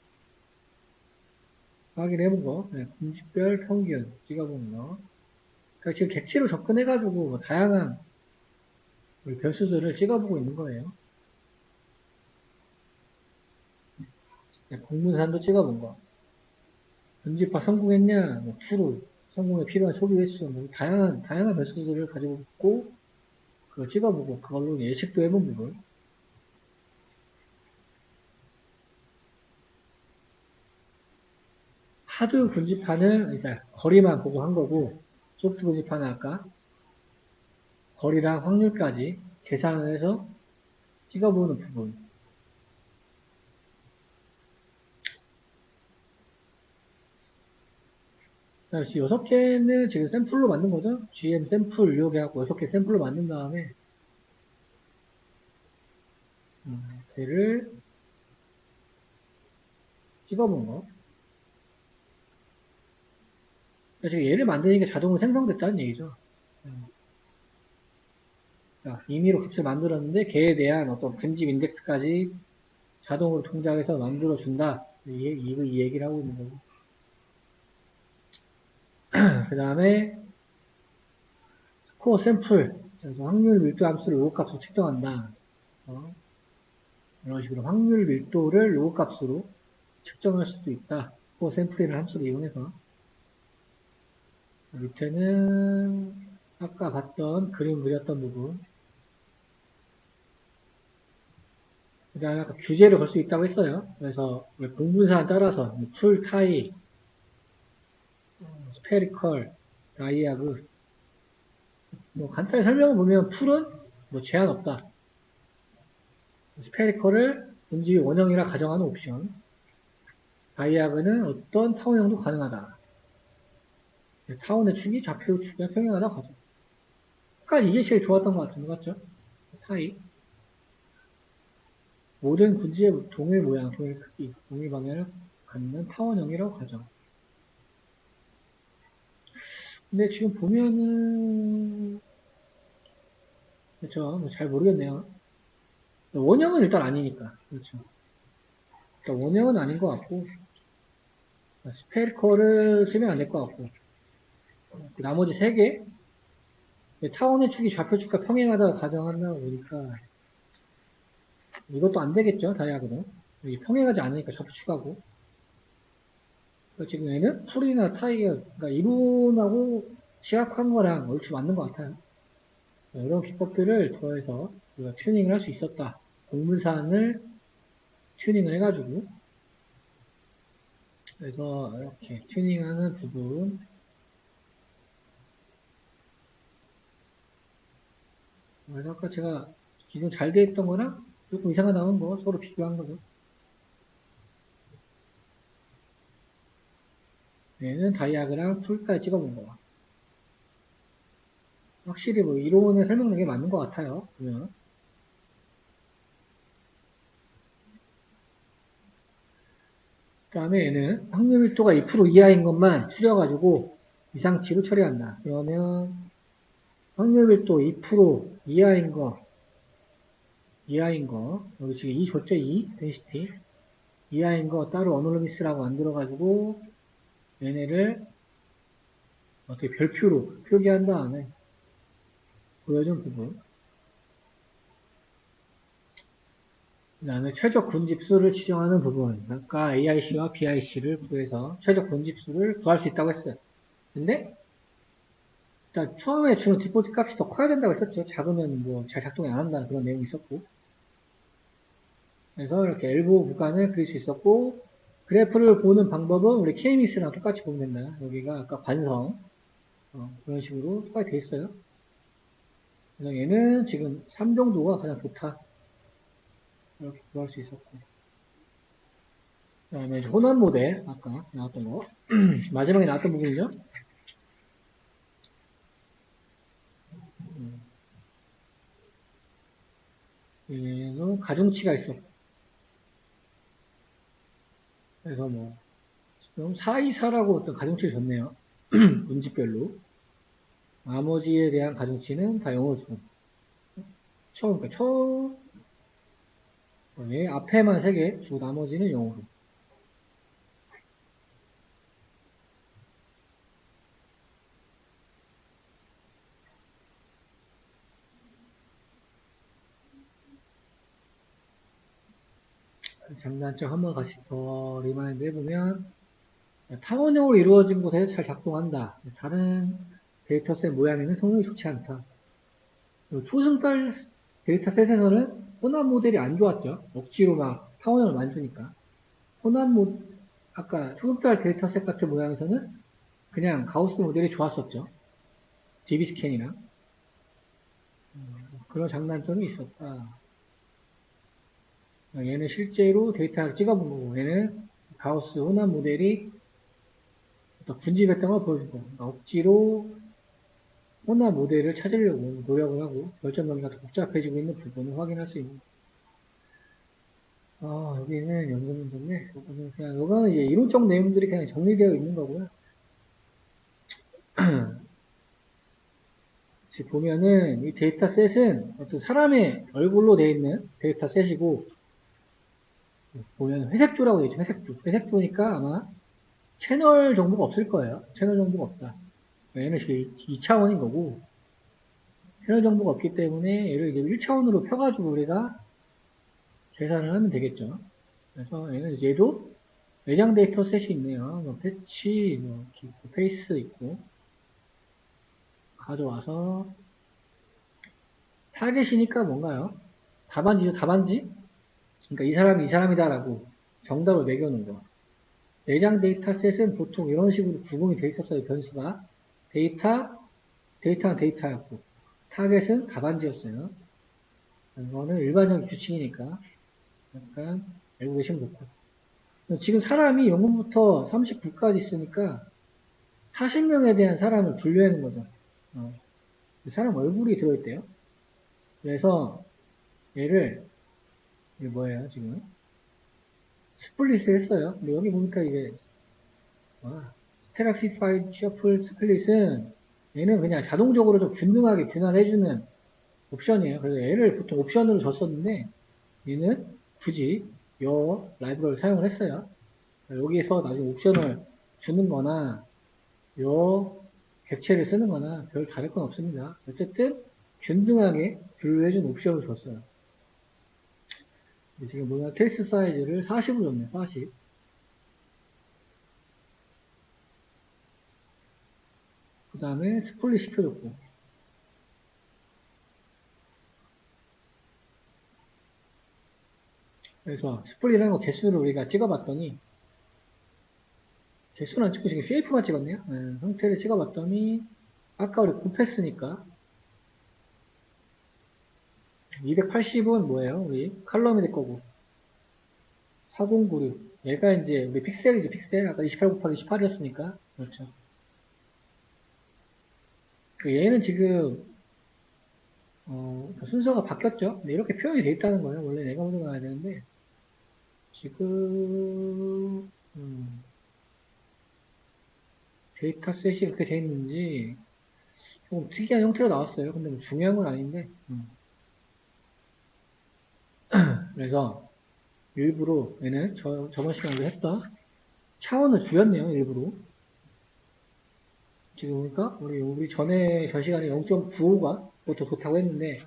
확인해본 거 군집별 평균 찍어보는 거 그러니까 지금 객체로 접근해가지고 뭐 다양한 변수들을 찍어보고 있는 거예요. 공문산도 찍어본 거. 군집화 성공했냐, 뭐 true, 성공에 필요한 소비 횟수, 뭐 다양한 변수들을 가지고 있고, 그걸 찍어보고, 그걸로 예측도 해본 부분. 하드 군집화는 일단 거리만 보고 한 거고, 소프트 군집화는 아까 거리랑 확률까지 계산을 해서 찍어보는 부분. 그다음에 6개는 지금 샘플로 만든 거죠. GM 샘플 이용해갖고 6개 샘플로 만든 다음에 걔를 찍어본 거. 그러니까 지금 얘를 만드니까 자동으로 생성됐다는 얘기죠. 자, 임의로 값을 만들었는데 걔에 대한 어떤 분집 인덱스까지 자동으로 동작해서 만들어준다. 이 얘기를 하고 있는 거고. 그 다음에 코어 샘플. 그래서 확률 밀도 함수를 로그 값으로 측정한다. 그래서 이런 식으로 확률 밀도를 로그 값으로 측정할 수도 있다. 코어 샘플이라는 함수를 이용해서. 밑에는 아까 봤던 그림 그렸던 부분. 그 다음에 아까 규제를 걸 수 있다고 했어요. 그래서 공분사에 따라서 풀, 타입, 스페리컬, 다이아그 뭐 간단히 설명을 보면 풀은 뭐 제한 없다. 스페리컬을 분지 원형이라 가정하는 옵션. 다이아그는 어떤 타원형도 가능하다. 타원의 축이 좌표 축에 평행하다 가정. 그러니까 이게 제일 좋았던 것 같은데 맞죠? 타입. 모든 분지의 동일 모양, 동일 크기, 동일 방향을 갖는 타원형이라고 가정. 근데 지금 보면은 그렇죠. 잘 모르겠네요. 원형은 일단 아니니까. 그렇죠. 일단 원형은 아닌 것 같고 스페리컬을 쓰면 안 될 것 같고 나머지 3개 타원의 축이 좌표축과 평행하다고 가정한다고 보니까 이것도 안 되겠죠. 다이아그는 평행하지 않으니까 좌표축하고 지금 얘는 풀이나 타이어 그러니까 이론하고 시각한 거랑 얼추 맞는 것 같아요. 이런 기법들을 더해서 우리가 튜닝을 할 수 있었다. 공문사안을 튜닝을 해가지고 그래서 이렇게 튜닝하는 부분 그래서 아까 제가 기존 잘 돼 있던 거랑 조금 이상하게 나온 거 서로 비교한 거죠. 얘는 다이아그랑 풀까지 찍어본 거. 확실히 뭐 이론에 설명된 게 맞는 것 같아요. 보면. 그 다음에 얘는 확률 밀도가 2% 이하인 것만 추려가지고 이상치로 처리한다. 그러면 확률 밀도 2% 이하인 거, 여기 지금 2 줬죠? 2, 데시티. 이하인 거 따로 어놀미스라고 만들어가지고 얘네를 어떻게 별표로 표기한 다음에 보여준 부분. 그 다음에 최적 군집수를 지정하는 부분. 아까 AIC와 BIC를 구해서 최적 군집수를 구할 수 있다고 했어요. 근데 일단 처음에 주는 디폴트 값이 더 커야 된다고 했었죠. 작으면 뭐 잘 작동이 안 한다는 그런 내용이 있었고. 그래서 이렇게 엘보 구간을 그릴 수 있었고, 그래프를 보는 방법은 우리 KMS랑 똑같이 보면 된다. 여기가 아까 관성. 그런 식으로 똑같이 돼 있어요. 그래서 얘는 지금 3 정도가 가장 좋다. 이렇게 구할 수 있었고. 그 다음에 혼합 모델, 아까 나왔던 거. 마지막에 나왔던 부분이죠. 얘는 가중치가 있어. 그래서 뭐, 지금 424라고 어떤 가중치를 줬네요. 문집별로. 나머지에 대한 가중치는 다 0을 준. 그러니까 처음, 앞에만 3개 주고 나머지는 0으로. 장단점 한번 다시 더 리마인드 해보면 타원형으로 이루어진 곳에 잘 작동한다. 다른 데이터셋 모양에는 성능이 좋지 않다. 초승달 데이터셋에서는 혼합 모델이 안 좋았죠. 억지로 막 타원형을 만드니까. 아까 초승달 데이터셋 같은 모양에서는 그냥 가우스 모델이 좋았었죠. DB스캔이나. 그런 장단점이 있었다. 얘는 실제로 데이터를 찍어본 거고, 얘는 가우스 혼합 모델이 군집했던 걸 보여주고, 억지로 혼합 모델을 찾으려고 노력을 하고, 결정 범위가 더 복잡해지고 있는 부분을 확인할 수 있는. 여기는 연구문제인데, 이거는 이제 이론적 내용들이 그냥 정리되어 있는 거고요. 보면은 이 데이터셋은 어떤 사람의 얼굴로 되어 있는 데이터셋이고, 보면 회색조라고 되어 있죠. 회색조니까 아마 채널 정보가 없을 거예요. 채널 정보가 없다. 얘는 2차원인 거고, 패널 정보가 없기 때문에 얘를 이제 1차원으로 펴가지고 우리가 계산을 하면 되겠죠. 그래서 얘도 내장 데이터 셋이 있네요. 뭐 패치, 뭐 페이스 있고 가져와서 타겟이니까 뭔가요? 답안지죠, 답안지? 그러니까 이 사람이 이 사람이다라고 정답을 매겨놓은 거. 내장 데이터셋은 보통 이런 식으로 구분이 돼 있었어요. 변수가 데이터는 데이터였고 타겟은 답안지였어요. 이거는 일반적인 규칙이니까 약간 알고 계시면 좋고. 지금 사람이 0부터 39까지 있으니까 40명에 대한 사람을 분류하는 거죠. 사람 얼굴이 들어있대요. 그래서 얘를 이게 뭐예요 지금? 스플릿을 했어요. 근데 여기 보니까 이게 스테라피파이드 셔플 스플릿은 얘는 그냥 자동적으로 좀 균등하게 분할해주는 옵션이에요. 그래서 얘를 보통 옵션으로 줬었는데 얘는 굳이 이 라이브러리를 사용을 했어요. 여기에서 나중에 옵션을 주는 거나 요 객체를 쓰는 거나 별 다를 건 없습니다. 어쨌든 균등하게 분류해준 옵션을 줬어요. 지금 뭐냐, 텍스트 사이즈를 40으로 줬네, 40. 그 다음에 스플릿 시켜줬고. 그래서 스플릿이라는 거 개수를 우리가 찍어봤더니, 개수는 안 찍고 지금 쉐이프만 찍었네요. 네, 형태를 찍어봤더니, 아까 우리 곱했으니까, 280은 뭐예요? 우리 칼럼이 될 거고, 4096. 얘가 이제 우리 픽셀이죠, 픽셀. 아까 28 곱하기 18이었으니까. 그렇죠. 얘는 지금 순서가 바뀌었죠. 이렇게 표현이 돼 있다는 거예요. 원래 내가 먼저 나와야 되는데 지금 데이터셋이 이렇게 돼 있는지 좀 특이한 형태로 나왔어요. 근데 뭐 중요한 건 아닌데 그래서 일부러 얘는 저번 시간에 했던 차원을 줄였네요. 일부러. 지금 보니까 우리 전에 전 시간에 0.95가 그것도 좋다고 했는데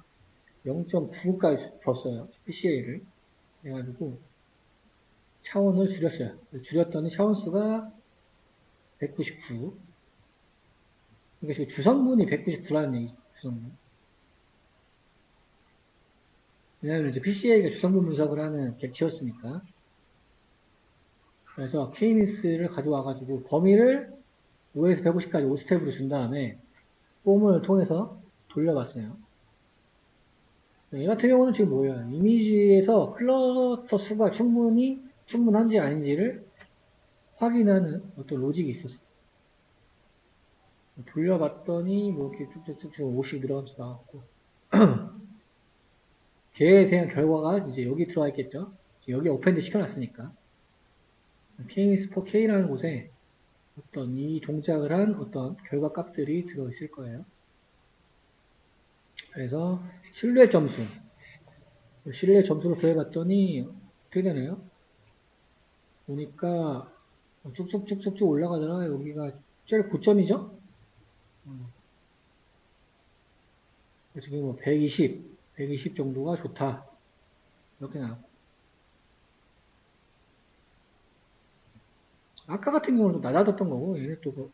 0.95까지 줬어요. PCA를. 그래가지고 차원을 줄였어요. 줄였더니 차원수가 199. 그러니까 지금 주성분이 199라는 얘기죠. 주성분. 왜냐하면 이제 PCA가 주성분 분석을 하는 객체였으니까. 그래서 K-미스를 가져와가지고 범위를 5에서 150까지 5스텝으로 준 다음에 폼을 통해서 돌려봤어요. 이 같은 경우는 지금 뭐예요? 이미지에서 클러스터 수가 충분한지 아닌지를 확인하는 어떤 로직이 있었어요. 돌려봤더니 뭐 이렇게 쭉쭉쭉쭉 50 늘어가면서 나왔고 걔에 대한 결과가 이제 여기 들어와 있겠죠. 여기 어펜드 시켜놨으니까 KMIS4K라는 곳에 어떤 이 동작을 한 어떤 결과 값들이 들어있을 거예요. 그래서 신뢰 점수로 구해봤더니 어떻게 되나요? 보니까 쭉쭉쭉쭉쭉 올라가더라. 여기가 제일 고점이죠? 지금 뭐 120 정도가 좋다. 이렇게 나왔고. 아까 같은 경우는 낮아졌던 거고, 얘는 또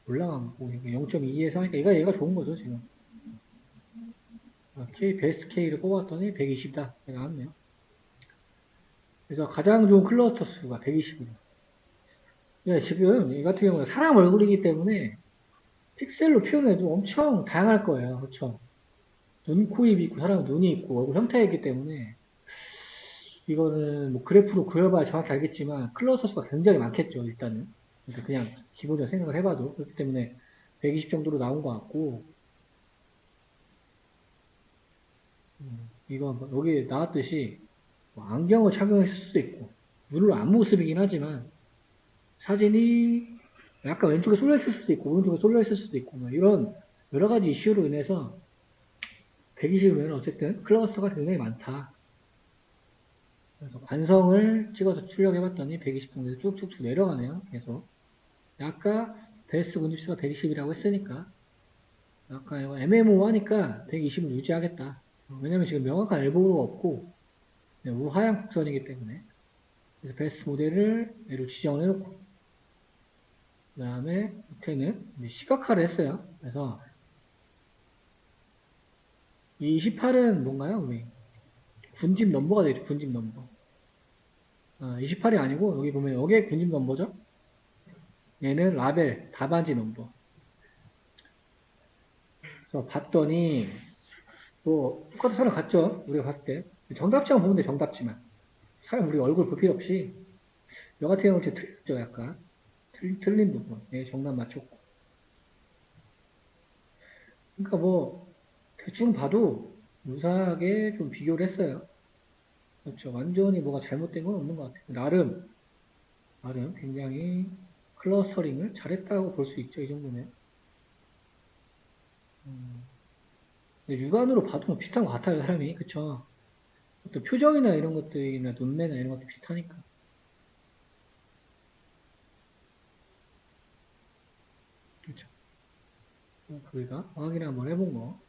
올라간 거고, 0.2에서 하니까 얘가 좋은 거죠, 지금. 베스트 K를 뽑았더니 120이다. 나왔네요. 그래서 가장 좋은 클러스터 수가 120이에요. 지금 이 같은 경우는 사람 얼굴이기 때문에 픽셀로 표현해도 엄청 다양할 거예요. 그렇죠? 눈, 코, 입이 있고 사람은 눈이 있고 얼굴 형태가 있기 때문에 이거는 뭐 그래프로 그려봐야 정확히 알겠지만 클러스터 수가 굉장히 많겠죠. 일단은. 그러니까 그냥 기본적으로 생각을 해봐도 그렇기 때문에 120 정도로 나온 것 같고 이거 여기 나왔듯이 뭐 안경을 착용했을 수도 있고 물론 앞모습이긴 하지만 사진이 약간 왼쪽에 쏠려있을 수도 있고 오른쪽에 쏠려있을 수도 있고 뭐 이런 여러 가지 이슈로 인해서 120이면 어쨌든 클러스터가 굉장히 많다. 그래서 관성을 찍어서 출력해봤더니 120 정도 쭉쭉쭉 내려가네요. 계속. 아까 베스트 군집수가 120이라고 했으니까 약간 이거 애매모호하니까 120을 유지하겠다. 왜냐면 지금 명확한 엘보가 없고 우하향 곡선이기 때문에. 그래서 베스트 모델을 얘로 지정을 해놓고 그 다음에 밑에는 시각화를 했어요. 그래서 이 28은 뭔가요? 우리 군집 넘버가 되죠. 군집 넘버. 28이 아니고 여기 보면 여기에 군집 넘버죠. 얘는 라벨 답안지 넘버. 그래서 봤더니 뭐 똑같은 사람 같죠? 우리가 봤을 때 정답지만 보면 돼. 정답지만 사람 우리 얼굴 볼 필요 없이 여 같은 경우는 좀 틀렸죠. 약간 틀린 부분. 예, 정답 맞췄고. 그러니까 뭐 대충 봐도 유사하게 좀 비교를 했어요. 그렇죠. 완전히 뭐가 잘못된 건 없는 것 같아요. 나름 굉장히 클러스터링을 잘했다고 볼 수 있죠. 이 정도면. 육안으로 봐도 뭐 비슷한 것 같아요. 사람이. 그쵸. 또 표정이나 이런 것들이나 눈매나 이런 것도 비슷하니까. 그렇죠. 우리가 확인 한번 해본 거.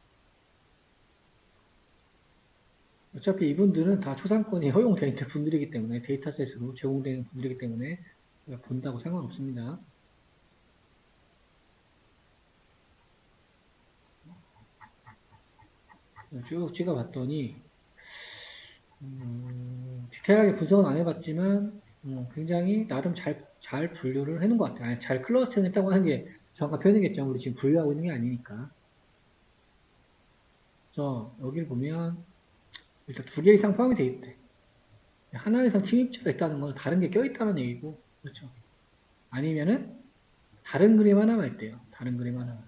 어차피 이분들은 다 초상권이 허용되어 있는 분들이기 때문에 데이터셋으로 제공되는 분들이기 때문에 본다고 상관없습니다. 쭉 찍어봤더니 디테일하게 분석은 안 해봤지만 굉장히 나름 잘 분류를 해놓은 것 같아요. 아니, 잘 클러스터링 했다고 하는 게 정확한 표현이겠죠. 우리 지금 분류하고 있는 게 아니니까. 그래서 여기를 보면 일단 2개 이상 포함이 돼 있대. 하나 이상 침입자가 있다는 건 다른 게 껴있다는 얘기고, 그렇죠. 아니면은 다른 그림 하나만 있대요. 다른 그림 하나.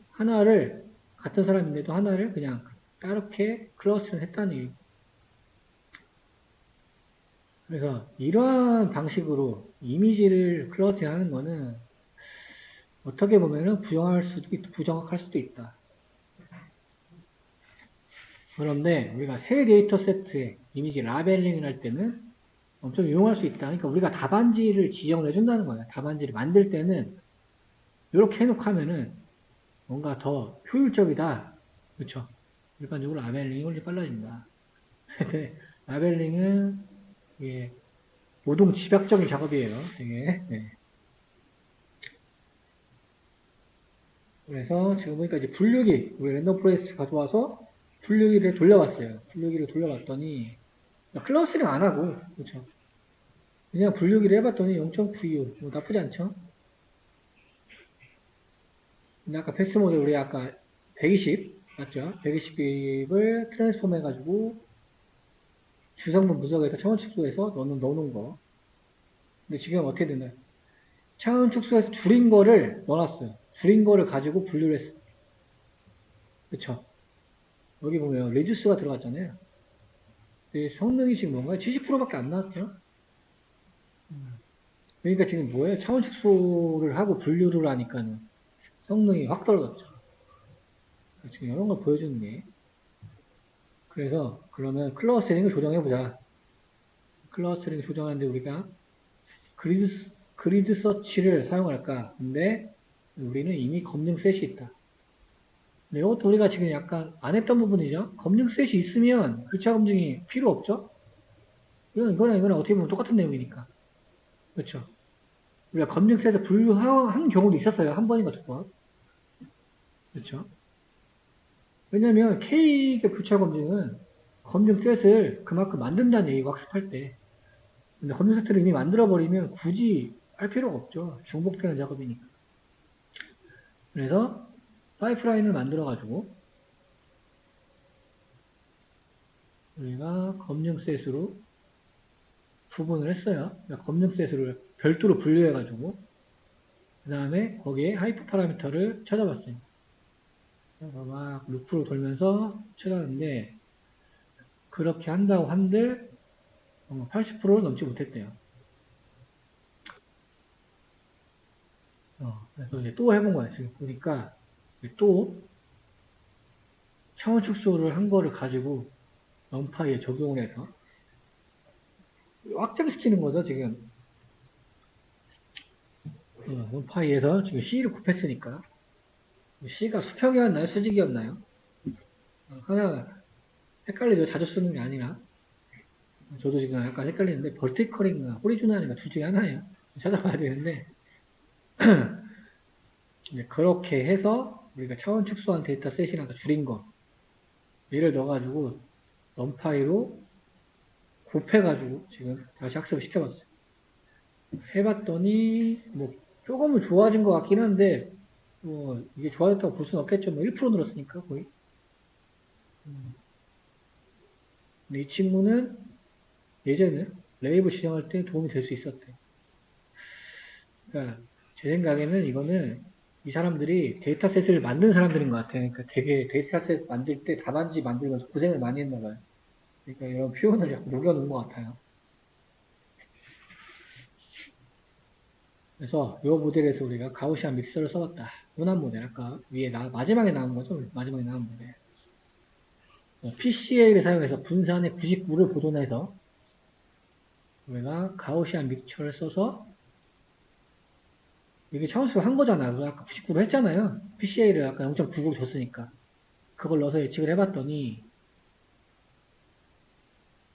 하나를 같은 사람인데도 하나를 그냥 따롭게 클러스터링 했다는 얘기고. 그래서 이러한 방식으로 이미지를 클러스터링 하는 거는 어떻게 보면은 부정확할 수도 있다. 그런데 우리가 새 데이터 세트에 이미지 라벨링을 할 때는 엄청 유용할 수 있다. 그러니까 우리가 답안지를 지정을 해준다는 거예요. 답안지를 만들 때는 이렇게 해놓고 하면은 뭔가 더 효율적이다. 그렇죠? 일반적으로 라벨링이 훨씬 빨라진다. 근데 라벨링은 이게 노동 집약적인 작업이에요. 되게. 네. 그래서 지금 보니까 이제 분류기, 우리 랜덤 프로세스 가져와서 분류기를 돌려봤어요. 분류기를 돌려봤더니 클러스링 안 하고, 그렇죠? 그냥 분류기를 해봤더니 0.92, 뭐 나쁘지 않죠? 근데 아까 패스 모델 우리 아까 120 맞죠? 120을 트랜스폼 해가지고 주성분 분석해서 차원 축소해서 넣어놓은 거. 근데 지금 어떻게 되나요? 차원 축소해서 줄인 거를 넣어놨어요. 줄인 거를 가지고 분류를 했어요. 그쵸? 여기 보면 레주스가 들어갔잖아요. 성능이 지금 뭔가요? 70%밖에 안 나왔죠? 그러니까 지금 뭐예요? 차원 축소를 하고 분류를 하니까는 성능이 확 떨어졌죠. 지금 이런 걸 보여주는 게. 그래서 그러면 클러스터링을 조정해보자. 클러스터링 조정하는데 우리가 그리드 서치를 사용할까? 근데 우리는 이미 검증 셋이 있다. 근데 이것도 우리가 지금 약간 안 했던 부분이죠. 검증 셋이 있으면 교차 검증이 필요 없죠? 이거나 어떻게 보면 똑같은 내용이니까. 그렇죠. 우리가 검증 셋을 분류한 경우도 있었어요. 한 번인가 두 번. 그렇죠. 왜냐면 K의 교차 검증은 검증 셋을 그만큼 만든다는 얘기고 학습할 때. 근데 검증 세트를 이미 만들어버리면 굳이 할 필요가 없죠. 중복되는 작업이니까. 그래서 파이프라인을 만들어가지고 우리가 검증 셋으로 구분을 했어요. 그러니까 검증 셋을 별도로 분류해가지고 그 다음에 거기에 하이퍼 파라미터를 찾아봤어요. 그래서 막 루프로 돌면서 찾았는데 그렇게 한다고 한들 80%를 넘지 못했대요. 그래서 이제 또 해본 거예요. 지금 보니까 또 차원 축소를 한 거를 가지고 넘파이에 적용을 해서 확장시키는 거죠, 지금. 넘파이에서 지금 C를 곱했으니까. C가 수평이었나요? 수직이었나요? 하나 헷갈리죠. 자주 쓰는 게 아니라. 저도 지금 약간 헷갈리는데 벌티컬인가 호리조널인가 둘 중에 하나예요. 찾아봐야 되는데 그렇게 해서 우리가 차원 축소한 데이터 셋이랑 줄인 거 얘를 넣어가지고 넘파이로 곱해가지고 지금 다시 학습을 시켜봤어요. 해봤더니 뭐 조금은 좋아진 것 같긴 한데 뭐 이게 좋아졌다고 볼 수는 없겠죠. 뭐 1% 늘었으니까 거의. 근데 이 친구는 예전에 레이블 지정할 때 도움이 될 수 있었대. 그러니까 제 생각에는 이거는 이 사람들이 데이터셋을 만든 사람들인 것 같아요. 그러니까 되게 데이터셋 만들 때 답안지 만들면서 고생을 많이 했나 봐요. 그러니까 이런 표현을 자꾸 녹여놓은 것 같아요. 그래서 이 모델에서 우리가 가우시안 믹서를 써봤다. 원한 모델, 아까 위에 마지막에 나온 거죠? 마지막에 나온 모델. PCA를 사용해서 분산의 99를 보존해서 우리가 가우시안 믹처를 써서 이게 차원수를 한 거잖아요. 아까 99로 했잖아요. PCA를 아까 0.99로 줬으니까. 그걸 넣어서 예측을 해봤더니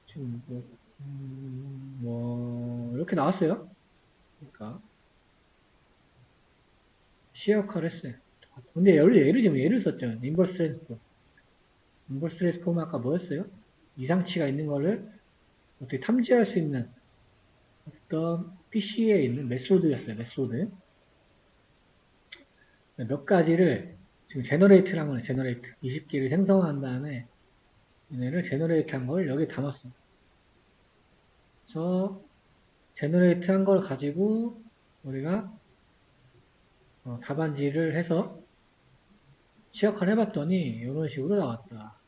지금 이렇게 나왔어요. 그러니까 C 역할을 했어요. 근데 예를 썼죠. 인버스 트랜스폼. 인버스 트랜스폼은 아까 뭐였어요? 이상치가 있는 거를 어떻게 탐지할 수 있는 어떤 PC에 있는 메소드였어요. 메소드. 몇 가지를 지금 제너레이트란 거는 제너레이트 20개를 생성한 다음에 얘네를 제너레이트 한 걸 여기에 담았어. 그래서 제너레이트 한 걸 가지고 우리가 답안지를 해서 시역을 해봤더니 이런 식으로 나왔다.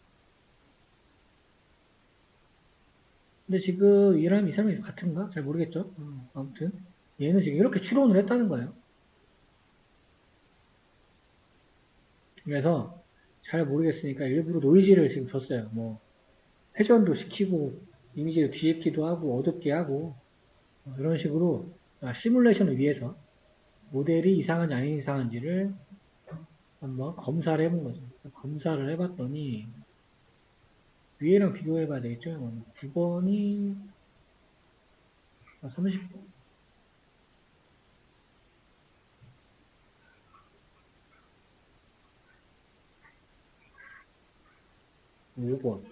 근데 지금 이 사람이 같은가? 잘 모르겠죠? 아무튼 얘는 지금 이렇게 추론을 했다는 거예요. 그래서 잘 모르겠으니까 일부러 노이즈를 지금 줬어요. 뭐 회전도 시키고 이미지를 뒤집기도 하고 어둡게 하고 이런 식으로 시뮬레이션을 위해서 모델이 이상한지 안 이상한지를 한번 검사를 해본 거죠. 검사를 해봤더니 위에랑 비교해봐야 되겠죠. 9번이 30번. 5번.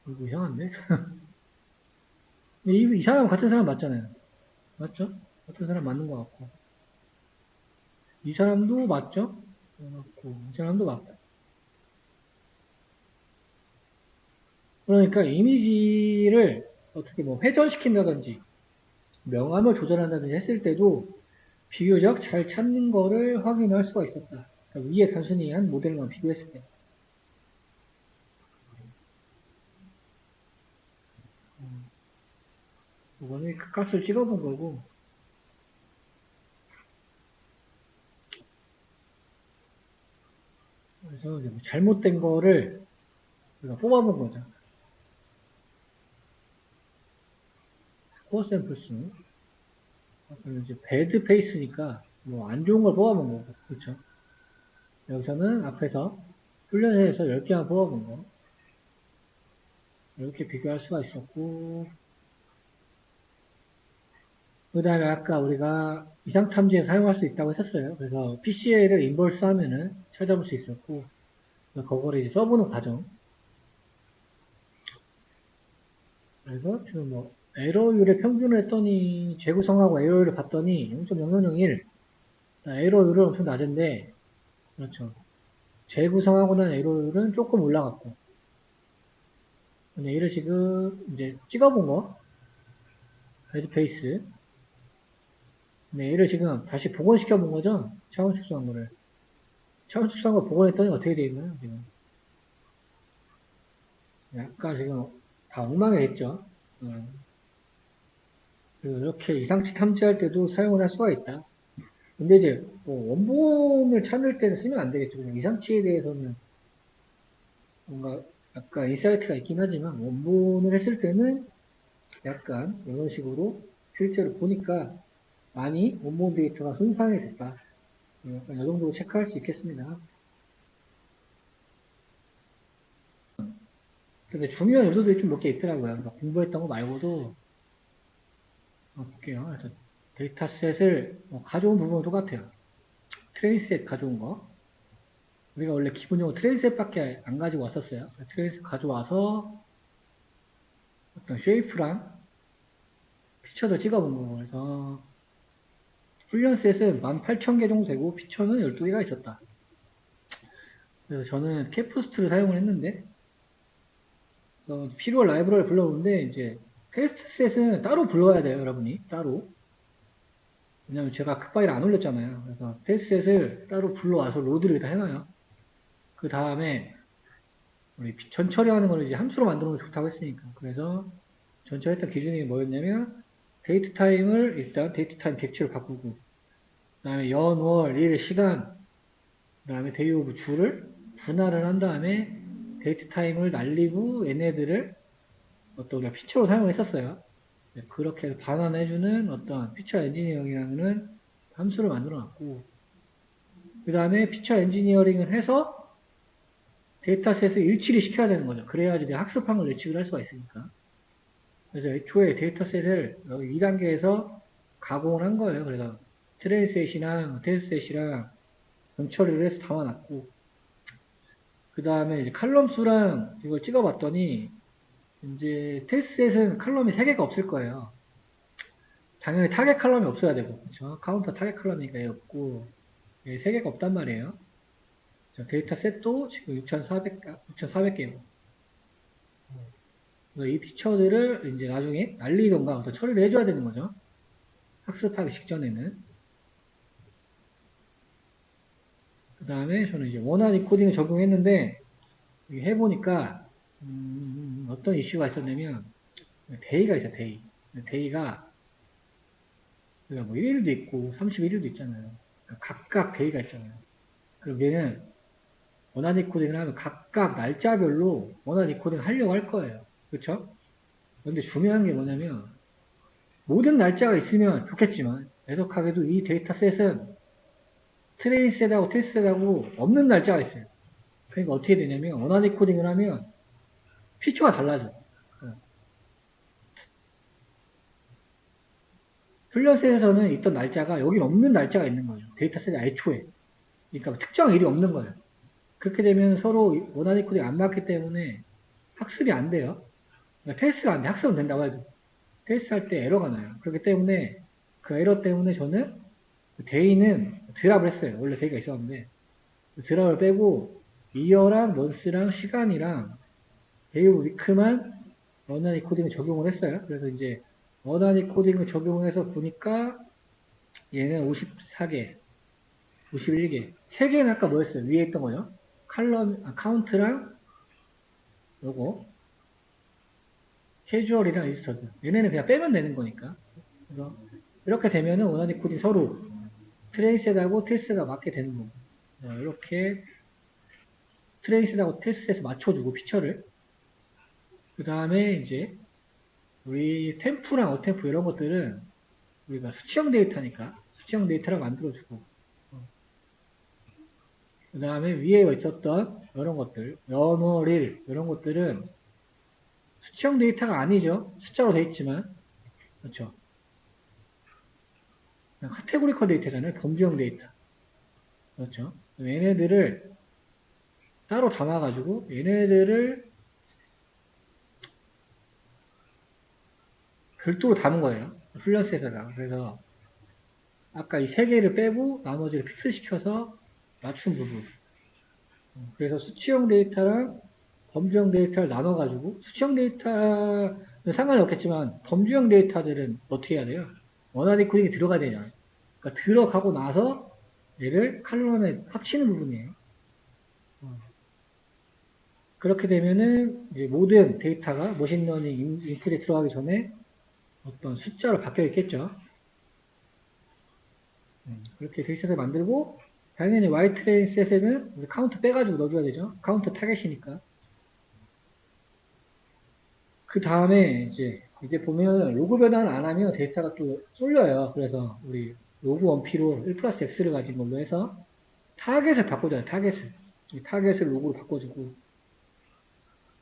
이거 이상한데? 이 사람 같은 사람 맞잖아요. 맞죠? 같은 사람 맞는 것 같고. 이 사람도 맞죠? 맞고, 이 사람도 맞고. 그러니까 이미지를 어떻게 뭐 회전시킨다든지 명암을 조절한다든지 했을 때도 비교적 잘 찾는 거를 확인할 수가 있었다. 그러니까 위에 단순히 한 모델만 비교했을 때. 이거는 그 값을 찍어본 거고, 그래서 뭐 잘못된 거를 우리가 뽑아본 거죠. 스코어 샘플스. 이제 배드 페이스니까 뭐 안 좋은 걸 뽑아본 거고, 그렇죠? 여기서는 앞에서 훈련해서 10개만 뽑아본 거. 이렇게 비교할 수가 있었고, 그 다음에 아까 우리가 이상탐지에 사용할 수 있다고 했었어요. 그래서 PCA를 인버스 하면은 찾아볼 수 있었고, 그거를 이제 써보는 과정. 그래서 지금 뭐, 에러율의 평균을 했더니, 재구성하고 에러율을 봤더니 0.0001. 에러율은 엄청 낮은데, 그렇죠. 재구성하고 난 에러율은 조금 올라갔고, 근데 얘를 지금 이제 찍어본 거, 레드페이스. 근데 얘를 지금 다시 복원시켜 본 거죠? 차원 축소한 거를. 차원 축소한 걸 복원했더니 어떻게 되어 있나요, 지금? 약간 지금 다 엉망이 됐죠? 이렇게 이상치 탐지할 때도 사용을 할 수가 있다. 근데 이제 뭐 원본을 찾을 때는 쓰면 안 되겠죠. 그냥 이상치에 대해서는 뭔가 약간 인사이트가 있긴 하지만 원본을 했을 때는 약간 이런 식으로 실제로 보니까 많이 원본 데이터가 손상이 됐다. 이 정도로 체크할 수 있겠습니다. 근데 중요한 요소들이 좀 몇 개 있더라고요. 그러니까 공부했던 거 말고도 볼게요. 데이터셋을 가져온 부분은 똑같아요. 트레이셋 가져온 거. 우리가 원래 기본적으로 트레이셋밖에 안 가지고 왔었어요. 트레이셋 가져와서 어떤 쉐이프랑 피처도 찍어본 거고. 그래서 훈련셋은 18,000개 정도 되고 피처는 12개가 있었다. 그래서 저는 캐프스트를 사용을 했는데, 그래서 필요한 라이브러리를 불러오는데, 이제 테스트셋은 따로 불러야 돼요, 여러분이. 따로. 왜냐면 제가 그 파일을 안 올렸잖아요. 그래서 테스트셋을 따로 불러와서 로드를 다 해놔요. 그 다음에 우리 전 처리하는 거를 이제 함수로 만드는 게 좋다고 했으니까. 그래서 전 처리했던 기준이 뭐였냐면, 데이트 타임을 일단 데이트 타임 객체로 바꾸고, 그 다음에 연, 월, 일, 시간, 그 다음에 데이 오브 주를 분할을 한 다음에 데이트 타임을 날리고 얘네들을 어떤 우리가 피처로 사용했었어요. 그렇게 해서 반환해주는 어떤 피처 엔지니어링이라는 함수를 만들어 놨고, 그 다음에 피처 엔지니어링을 해서 데이터셋을 일치를 시켜야 되는 거죠. 그래야지 내가 학습한 걸 예측을 할 수가 있으니까. 그래서 애초에 데이터셋을 여기 2단계에서 가공을 한 거예요. 그래서 트레이셋이랑 테스트셋이랑 병처리를 해서 담아놨고, 그 다음에 이제 칼럼 수랑 이걸 찍어봤더니, 이제 테스트셋은 칼럼이 3개가 없을 거예요. 당연히 타겟 칼럼이 없어야 되고, 그렇죠? 카운터 타겟 칼럼이니까 없고, 3개가 없단 말이에요. 데이터 셋도 지금 6,400개고. 이 피처들을 이제 나중에 날리던가 어떤 처리를 해줘야 되는 거죠. 학습하기 직전에는. 그 다음에 저는 이제 원하는 코딩을 적용했는데, 해보니까, 어떤 이슈가 있었냐면, 데이가 있어요, 데이. 데이가, 뭐 1일도 있고, 31일도 있잖아요. 각각 데이가 있잖아요. 그럼 얘는 원하는 코딩을 하면 각각 날짜별로 원하는 코딩을 하려고 할 거예요. 그렇죠? 근데 중요한 게 뭐냐면 모든 날짜가 있으면 좋겠지만 애석하게도 이 데이터셋은 트레이셋하고 테스트셋하고 없는 날짜가 있어요. 그러니까 어떻게 되냐면 원하는 코딩을 하면 피처가 달라져. 플러스에서는 있던 날짜가 여기 없는 날짜가 있는 거죠. 데이터셋의 애초에. 그러니까 특정 일이 없는 거예요. 그렇게 되면 서로 원하는 코딩이 안 맞기 때문에 학습이 안 돼요. 그러니까 테스트가 안 돼. 학습은 된다고 해도. 테스트 할 때 에러가 나요. 그렇기 때문에 그 에러 때문에 저는 데이는 드랍을 했어요. 원래 데이가 있었는데 드랍을 빼고 이어랑 먼스랑 시간이랑 데이 오브 위크만 어나니 코딩을 적용을 했어요. 그래서 이제 어나니 코딩을 적용을 해서 보니까 얘는 54개, 51개, 3개는 아까 뭐였어요? 위에 있던 거요. 카운트랑 요거 캐주얼이랑 리스터드. 얘네는 그냥 빼면 되는 거니까. 그래서 이렇게 되면은 원하는 코딩 서로 트레이셋하고 테스트가 맞게 되는 거고. 이렇게 트레이셋하고 테스트에서 맞춰주고 피처를. 그 다음에 이제 우리 템프랑 어템프 이런 것들은 우리가 수치형 데이터니까 수치형 데이터를 만들어주고. 그 다음에 위에 있었던 이런 것들, 연월일 이런 것들은 수치형 데이터가 아니죠. 숫자로 돼 있지만 그렇죠. 카테고리컬 데이터잖아요. 범주형 데이터. 그렇죠. 얘네들을 따로 담아가지고 얘네들을 별도로 담은 거예요. 플러스에다가. 그래서 아까 이 3개를 빼고 나머지를 픽스시켜서 맞춘 부분. 그래서 수치형 데이터랑 범주형 데이터를 나눠가지고 수치형 데이터는 상관이 없겠지만 범주형 데이터들은 어떻게 해야 돼요? 원하는 코딩이 들어가야 되냐. 그러니까 들어가고 나서 얘를 칼럼에 합치는 부분이에요. 그렇게 되면은 모든 데이터가 머신러닝 인풋에 들어가기 전에 어떤 숫자로 바뀌어 있겠죠. 그렇게 데이터셋을 만들고 당연히 Y트레인 셋에는 우리 카운트 빼가지고 넣어줘야 되죠. 카운트 타겟이니까. 그 다음에 이제 보면 로그 변환을 안 하면 데이터가 또 쏠려요. 그래서 우리 로그 원피로 1 플러스 x를 가진 걸로 해서 타겟을 바꿔줘요. 타겟을. 이 타겟을 로그로 바꿔주고,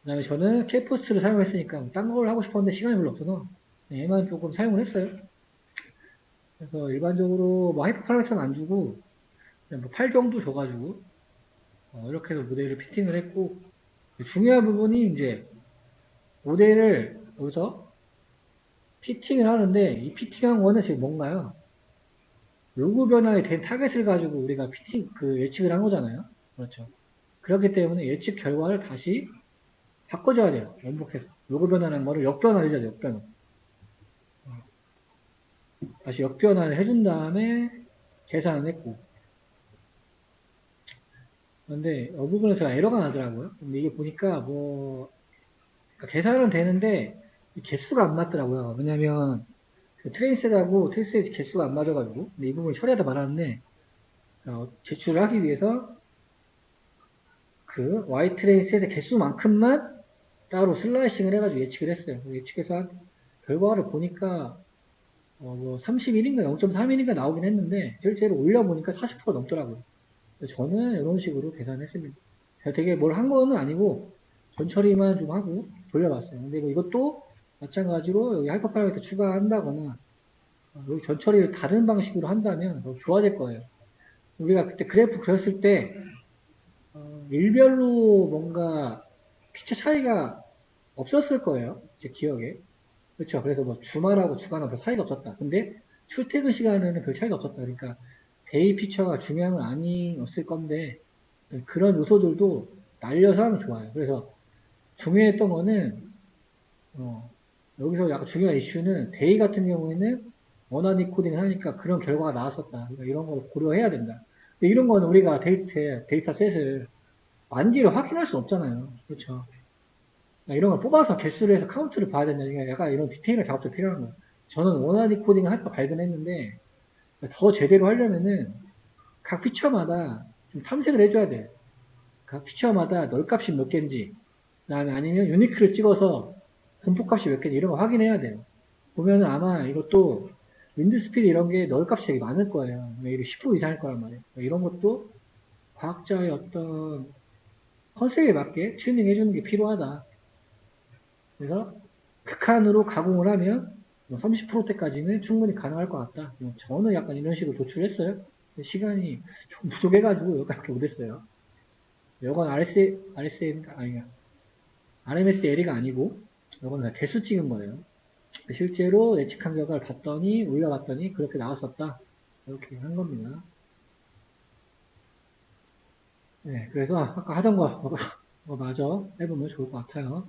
그 다음에 저는 k포스트를 사용했으니까 딴 걸 하고 싶었는데 시간이 별로 없어서 얘만 조금 사용을 했어요. 그래서 일반적으로 뭐 하이퍼 파라미터는 안 주고 그냥 뭐8 정도 줘가지고 이렇게 해서 모델을 피팅을 했고, 중요한 부분이 이제 모델을 여기서 피팅을 하는데, 이 피팅한 거는 지금 뭔가요? 로그 변화에 된 타겟을 가지고 우리가 예측을 한 거잖아요. 그렇죠. 그렇기 때문에 예측 결과를 다시 바꿔줘야 돼요. 원복해서. 로그 변화라는 거를 역변화를 해줘야 돼요. 역변화. 다시 역변화를 해준 다음에 계산을 했고. 그런데 이 부분에서 제가 에러가 나더라고요. 근데 이게 보니까 그러니까 계산은 되는데 개수가 안 맞더라고요. 왜냐면 트레이스하고 트레이스의 개수가 안 맞아가지고, 근데 이 부분을 처리하다 말았는데, 제출을 하기 위해서 그 Y 트레이스의 개수만큼만 따로 슬라이싱을 해가지고 예측을 했어요. 예측해서 결과를 보니까 뭐 31인가 0.3인가 나오긴 했는데 실제로 올려보니까 40% 넘더라고요. 저는 이런 식으로 계산했습니다. 되게 뭘 한 거는 아니고 전처리만 좀 하고 돌려봤어요. 근데 이것도 마찬가지로 여기 하이퍼 파라미터 추가한다거나 여기 전처리를 다른 방식으로 한다면 더 좋아질 거예요. 우리가 그때 그래프 그렸을 때 일별로 뭔가 피처 차이가 없었을 거예요. 제 기억에. 그렇죠. 그래서 뭐 주말하고 주간하고 별 차이가 없었다. 근데 출퇴근 시간에는 별 차이가 없었다. 그러니까 데이 피처가 중요한 건 아니었을 건데 그런 요소들도 날려서 하면 좋아요. 그래서 중요했던 거는 여기서 약간 중요한 이슈는 데이 같은 경우에는 원하는 코딩을 하니까 그런 결과가 나왔었다. 그러니까 이런 걸 고려해야 된다. 근데 이런 거는 우리가 데이터 셋을 만기를 확인할 수 없잖아요. 그렇죠. 그러니까 이런 걸 뽑아서 개수를 해서 카운트를 봐야 된다. 그러니까 약간 이런 디테일한 작업도 필요한 거예요. 저는 원하는 코딩을 할까 발견했는데 더 제대로 하려면은 각 피처마다 좀 탐색을 해줘야 돼요. 각 피처마다 널값이 몇 개인지, 그다음에 아니면 유니크를 찍어서 분포값이 몇 개인지 이런 거 확인해야 돼요. 보면은 아마 이것도 윈드 스피드 이런 게 널값이 되게 많을 거예요. 10% 이상일 거란 말이에요. 이런 것도 과학자의 어떤 컨셉에 맞게 튜닝 해주는 게 필요하다. 그래서 극한으로 가공을 하면 30%대까지는 충분히 가능할 것 같다. 저는 약간 이런 식으로 도출했어요. 시간이 좀 부족해가지고 여기까지 못했어요. 이건 RSM가 아니야. RMSL이가 아니고 이건 개수 찍은 거예요. 실제로 예측한 결과를 봤더니 올려봤더니 그렇게 나왔었다. 이렇게 한 겁니다. 네, 그래서 아까 하던 거 마저 해보면 좋을 것 같아요.